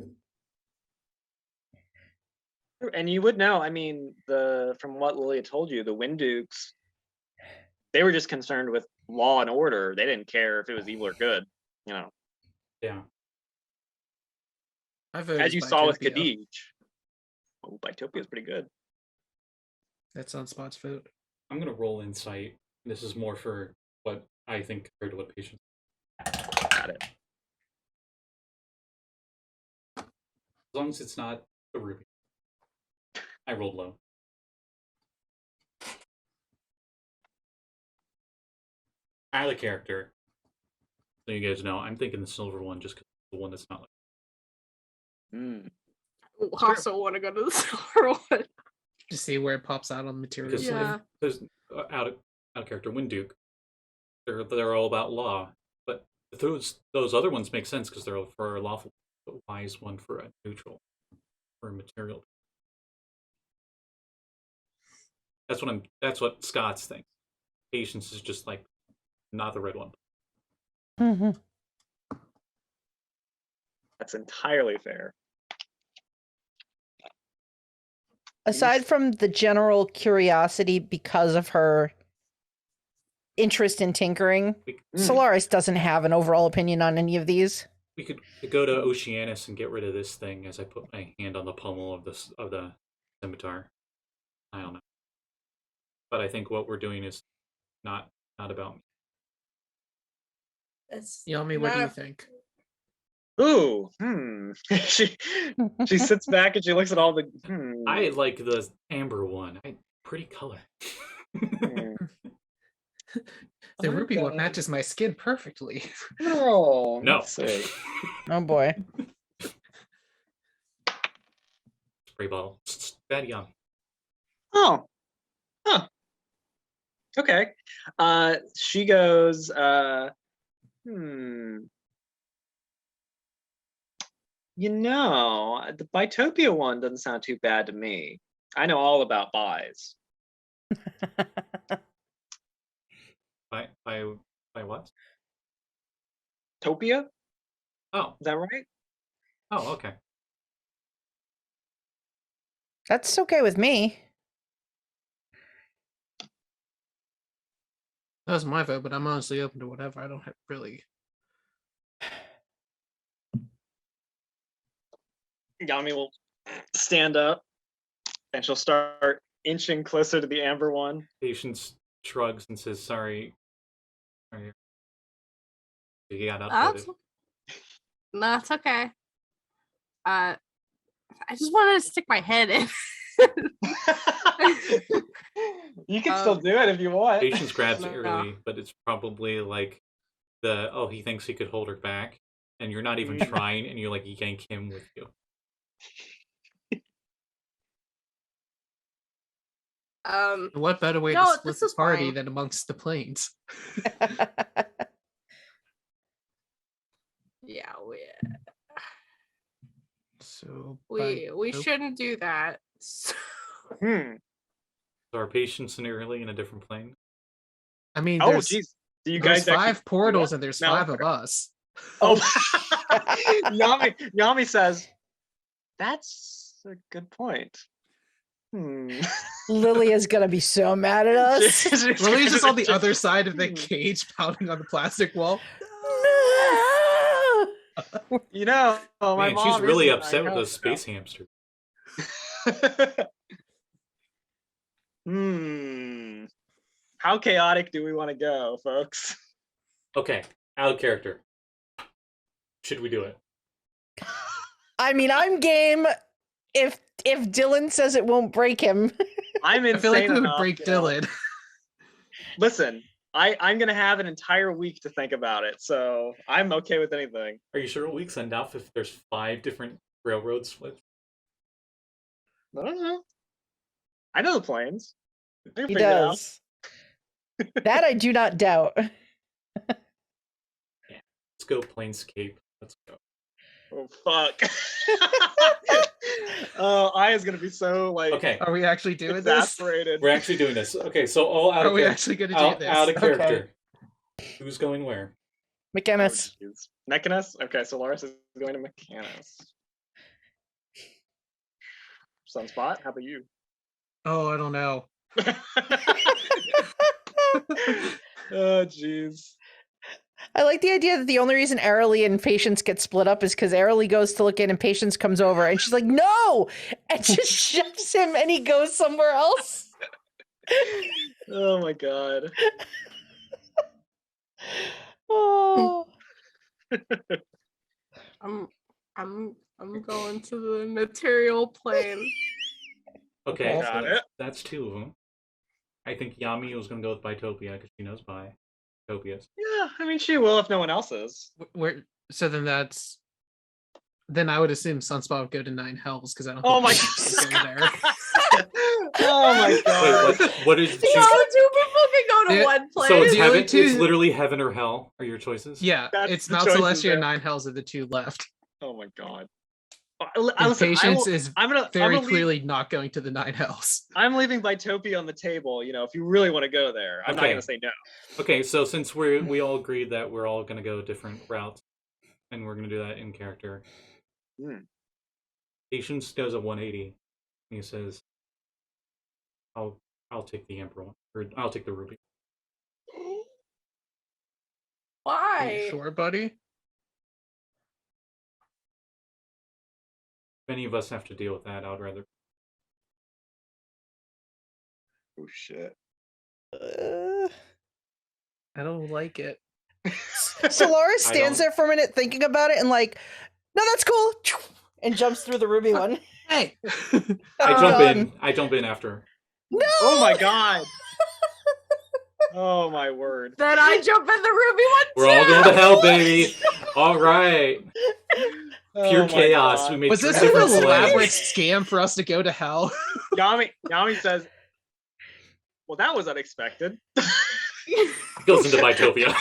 and you would know. I mean, from what Lilia told you, the Windukes, they were just concerned with law and order. They didn't care if it was evil or good. You know, Yeah. I voted as you saw with Bitopia. Khadij. Oh, Bitopia is pretty good. That's on Spot's vote. I'm gonna roll insight. This is more for what I think compared to what Patience. Got it. As long as it's not a ruby. I rolled low. Out of character. So you guys know, I'm thinking the silver one just because the one that's not like. Mm. also want to go to the silver one. To see where it pops out on the material Because plane. Yeah. there's out of character Winduke. They're all about law, but those other ones make sense because they're for a lawful. But why is one for a neutral or a material? That's what Scott's think. Patience is just like not the red one. Mm-hmm. That's entirely fair. Aside from the general curiosity because of her interest in tinkering, Solaris doesn't have an overall opinion on any of these. We could go to Oceanus and get rid of this thing as I put my hand on the pommel of the scimitar. I don't know, but I think what we're doing is not about me. Yami, what do you think? Ooh, she sits back and she looks at all the. I like the amber one. Pretty color. The ruby one matches my skin perfectly. No, No. let's see. Oh boy. Spray bottle. Bad young. Oh, huh. Okay. She goes. The Bitopia one doesn't sound too bad to me. I know all about buys. By what? Topia? Oh, Is that right? oh, okay. That's okay with me. That was my vote, but I'm honestly open to whatever. I don't have really. Yami will stand up and she'll start inching closer to the amber one. Patience shrugs and says, "Sorry." Sorry. He got That's outvoted. no, it's okay. I just wanted to stick my head in. You can still do it if you want. Patience grabs No. early, but it's probably like he thinks he could hold her back, and you're not even Mm. trying, and you like yank him with you. What better way No, to split this the is party fine. than amongst the planes? Yeah, So we shouldn't do that. Hmm. So are Patience and Early in a different plane? I mean, Oh, there's jeez. Do you there's guys actually 5 portals do and there's No. 5 of us. Oh, Yami says, "That's a good point." Lily is gonna be so mad at us. Lily's just on the other side of the cage, pounding on the plastic wall. No! You know, my Man, mom she's really isn't upset with like, those space hamster. How chaotic do we want to go, folks? Okay, out of character. Should we do it? I mean, I'm game if Dylan says it won't break him. I'm insane I feel like we would enough, break you know. Dylan. Listen, I'm gonna have an entire week to think about it, so I'm okay with anything. Are you sure a week's enough if there's 5 different railroad splits? I don't know. I know the planes. I can He figure it out. does. That I do not doubt. Let's go Planescape. Let's go. Oh fuck. Oh, I is gonna be so like Okay, Are we actually doing this? exasperated. we're actually doing this. Okay, so all out Are of we character. actually gonna do Out, this? out of Okay. character. Who's going where? McInnes. Oh, jeez. Mechanus? Okay, so Loris is going to Mechanus. Sunspot, how about you? Oh, I don't know. Oh, jeez. I like the idea that the only reason Airly and Patience get split up is because Airly goes to look in and Patience comes over and she's like, no! And just shoves him and he goes somewhere else. Oh my god. Oh. I'm going to the material plane. Okay, Okay. so Got it. that's 2 of them. I think Yami was going to go with Bitopia because she knows Bitopias. Yeah, I mean, she will if no one else is. So then I would assume Sunspot would go to 9 hells because I don't. Oh think my Patience would go there. Oh my god. Wait, what did You you? two people can go to Yeah, one place. So it's The only heaven. It's two- literally heaven or hell are your choices. Yeah, That's it's the Mount choices Celestia there. and 9 hells are the 2 left. Oh my god. And Listen, Patience is I'm very gonna clearly not going to the 9 hells. I'm leaving Bitopia on the table, you know, if you really want to go there. I'm not Okay. gonna say no. Okay, so since we all agreed that we're all gonna go different routes, and we're gonna do that in character. Hmm. Patience does a 180. And he says, "I'll take the Emperor, or I'll take the Ruby." Are you Why? sure, buddy? If any of us have to deal with that, I'd rather. Oh shit. I don't like it. So Laura I stands don't- there for a minute thinking about it and like, no, that's cool. And jumps through the ruby one. Hey, I Oh, jump God. in. I jump in after. No! Oh my god. Oh my word. Then I jump in the ruby one We're too. all going to hell, baby. All right. Oh Pure my chaos. God. We made was 3 this an different elaborate slaves. scam for us to go to hell? Yami says, well, that was unexpected. Goes into Bitopia.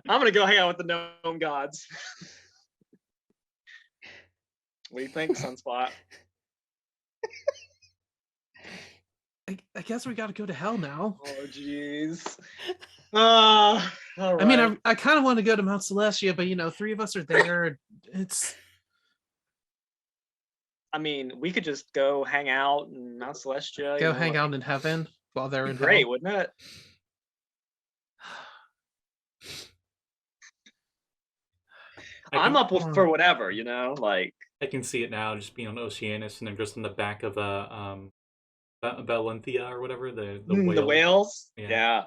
I'm gonna go hang out with the gnome gods. What do you think, Sunspot? I guess we got to go to hell now. Oh, jeez. All right. I mean, I kind of want to go to Mount Celestia, but 3 of us are there. It's. I mean, we could just go hang out in Mount Celestia. Go hang out in heaven while they're in Great, hell. wouldn't it? I'm up for whatever, like. I can see it now, just being on Oceanus, and they're just in the back of Valentia or whatever, the whale. The whales? Yeah.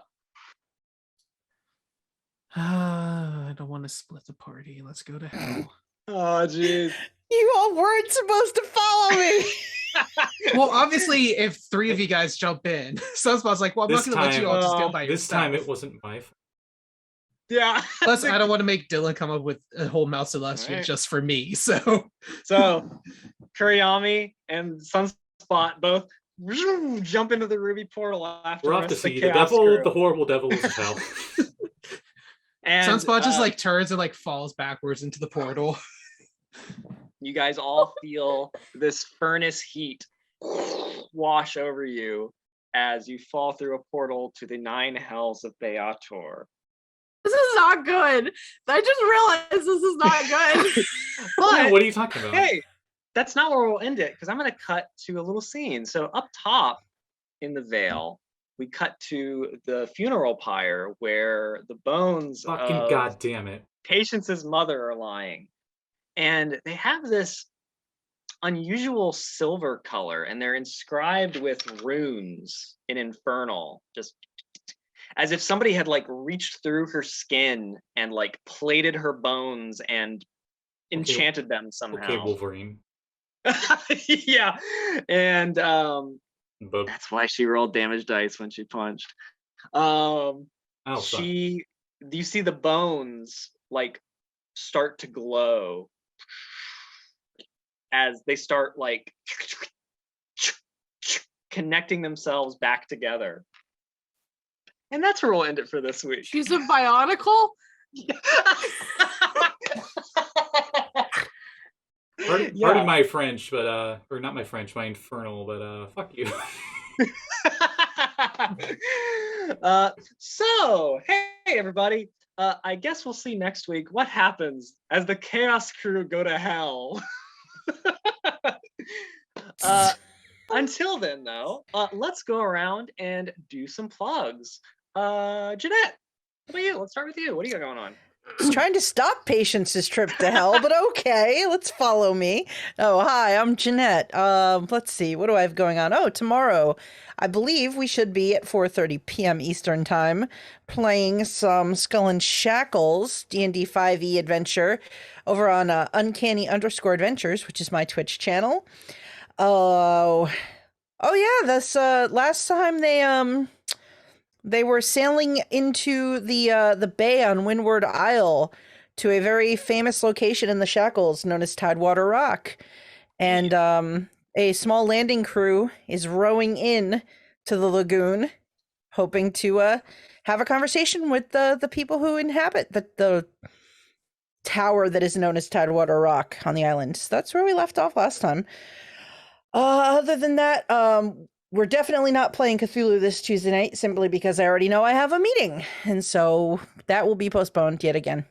I don't want to split the party. Let's go to hell. Oh, jeez. You all weren't supposed to follow me. Well, obviously, if 3 of you guys jump in, Sunspot's like, well, I'm not going to let you all just go by yourself. This time it wasn't my fault. Yeah. Plus, I don't want to make Dylan come up with a whole Mount Celestia just for me, So, Kuriyami and Sunspot both jump into the ruby portal after we're off to see the devil, the horrible devil of hell. And Sunspot just turns and falls backwards into the portal. You guys all feel this furnace heat wash over you as you fall through a portal to the 9 hells of Beator. This is not good. I just realized this is not good. But what are you talking about? Hey, that's not where we'll end it, because I'm going to cut to a little scene. So up top in the Vale, we cut to the funeral pyre where the bones of God damn it. Patience's mother are lying. And they have this unusual silver color, and they're inscribed with runes in Infernal, just as if somebody had reached through her skin and plated her bones and enchanted them somehow. Okay, Wolverine. Yeah. And that's why she rolled damage dice when she punched. You see the bones start to glow as they start connecting themselves back together. And that's where we'll end it for this week. She's a bionicle? Pardon my French, but or not my French, my infernal, but fuck you. So hey everybody, I guess we'll see next week what happens as the Chaos Crew go to hell. Until then, though, let's go around and do some plugs. Jeanette, how about you? Let's start with you. What do you got going on? I was trying to stop Patience's trip to hell, but okay, let's follow me. Oh, hi, I'm Jeanette. Let's see, what do I have going on? Oh, tomorrow, I believe we should be at 4:30 p.m. Eastern Time playing some Skull and Shackles D&D 5e adventure over on Uncanny_Adventures, which is my Twitch channel. Oh yeah, this last time they were sailing into the bay on Windward Isle to a very famous location in the Shackles known as Tidewater Rock. And a small landing crew is rowing in to the lagoon, hoping to have a conversation with the people who inhabit the tower that is known as Tidewater Rock on the island. So that's where we left off last time. Other than that, we're definitely not playing Cthulhu this Tuesday night, simply because I already know I have a meeting. And so that will be postponed yet again.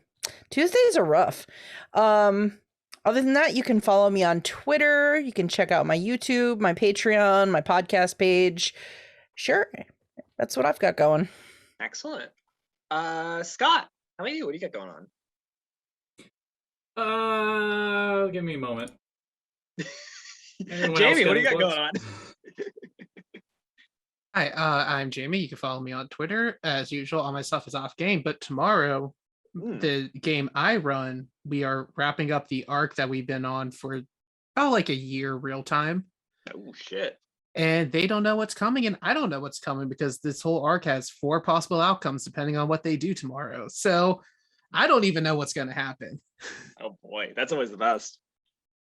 Tuesdays are rough. Other than that, you can follow me on Twitter. You can check out my YouTube, my Patreon, my podcast page. Sure. That's what I've got going. Excellent. Scott, how about you? What do you got going on? Give me a moment. Jamie, what do you got going on? Hi, I'm Jamie. You can follow me on Twitter. As usual, all my stuff is off game, but tomorrow, the game I run, we are wrapping up the arc that we've been on for about a year real time. Oh, shit. And they don't know what's coming, and I don't know what's coming because this whole arc has 4 possible outcomes depending on what they do tomorrow. So I don't even know what's going to happen. Oh, boy. That's always the best.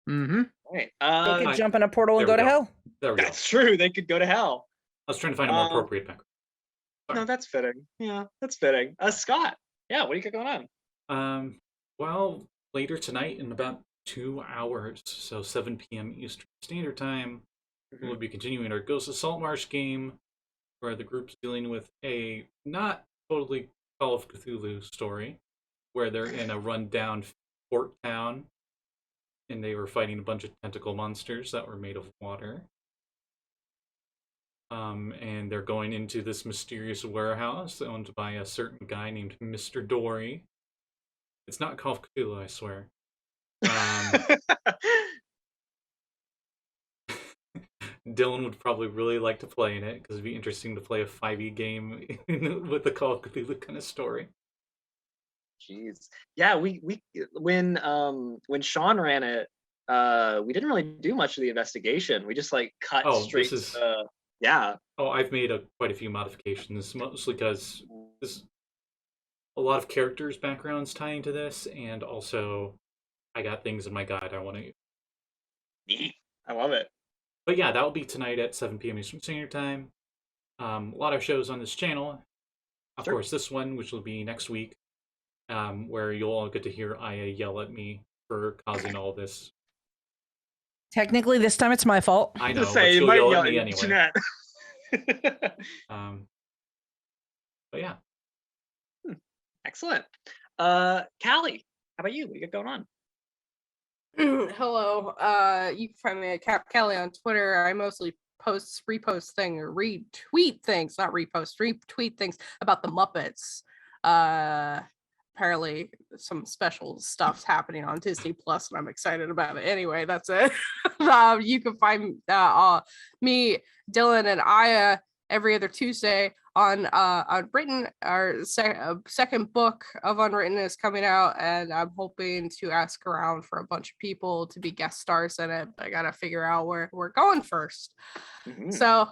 Mm-hmm. All right. They could jump in a portal and go to hell. There we go. That's true. They could go to hell. I was trying to find a more appropriate background. No, that's fitting. Yeah, that's fitting. Scott, yeah, what do you got going on? Well, later tonight in about 2 hours, so 7 p.m. Eastern Standard Time, we'll be continuing our Ghost of Saltmarsh game, where the group's dealing with a not totally Call of Cthulhu story, where they're in a rundown port town, and they were fighting a bunch of tentacle monsters that were made of water. And they're going into this mysterious warehouse owned by a certain guy named Mr. Dory. It's not Call of Cthulhu, I swear. Dylan would probably really like to play in it because it'd be interesting to play a 5e game with a Call of Cthulhu kind of story. Jeez, yeah, we when Sean ran it, we didn't really do much of the investigation. We just like cut straight. Yeah. Oh, I've made quite a few modifications, mostly because a lot of characters' backgrounds tie into this, and also I got things in my guide I want to use. Neat. I love it. But yeah, that will be tonight at 7 p.m. Eastern Standard Time. A lot of shows on this channel. Of course, this one, which will be next week, where you'll all get to hear Aya yell at me for causing all this. Technically, this time it's my fault. I know, Say, but you she'll might yell at yell me at anyway. Jeanette. But yeah. Excellent. Callie, how about you? What you got going on? Hello. You can find me at Cap Kelly on Twitter. I mostly repost things, or retweet things, not repost, retweet things about the Muppets. Apparently some special stuff's happening on Disney Plus, and I'm excited about it. Anyway, that's it. You can find me, Dylan, and Aya every other Tuesday on Unwritten. Our second book of Unwritten is coming out, and I'm hoping to ask around for a bunch of people to be guest stars in it. I gotta figure out where we're going first. So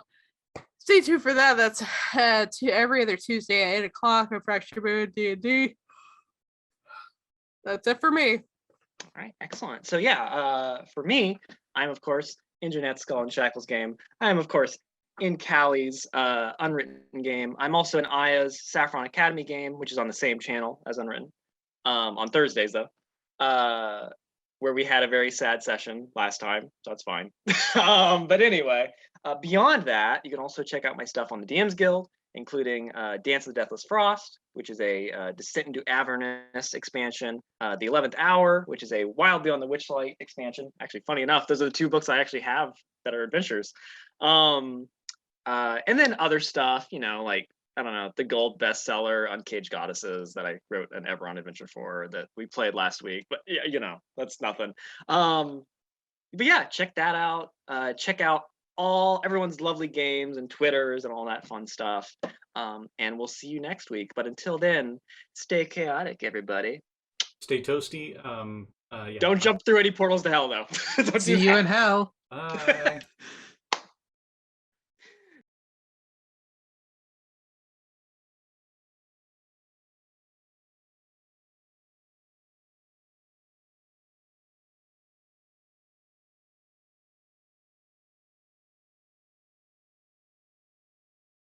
stay tuned for that. That's every other Tuesday at 8 o'clock on Fracture Moon D&D. That's it for me. All right, excellent. So yeah, for me, I'm of course in Jeanette's Skull and Shackles game. I am of course in Callie's Unwritten game. I'm also in Aya's Saffron Academy game, which is on the same channel as Unwritten. On Thursdays though, where we had a very sad session last time, so that's fine. But anyway, beyond that, you can also check out my stuff on the DM's Guild, including Dance of the Deathless Frost, which is a Descent into Avernus expansion, The 11th Hour, which is a Wild Beyond the Witchlight expansion. Actually, funny enough, those are the two books I actually have that are adventures. And then other stuff, you know, like, I don't know, the gold bestseller Uncaged Goddesses that I wrote an Eberron adventure for that we played last week. But yeah, you know, that's nothing. But yeah, check that out. Check out everyone's lovely games and Twitters and all that fun stuff. And we'll see you next week. But until then, stay chaotic, everybody. Stay toasty. Yeah, Don't jump through any portals to hell, though. Don't See do you that. in hell. Bye.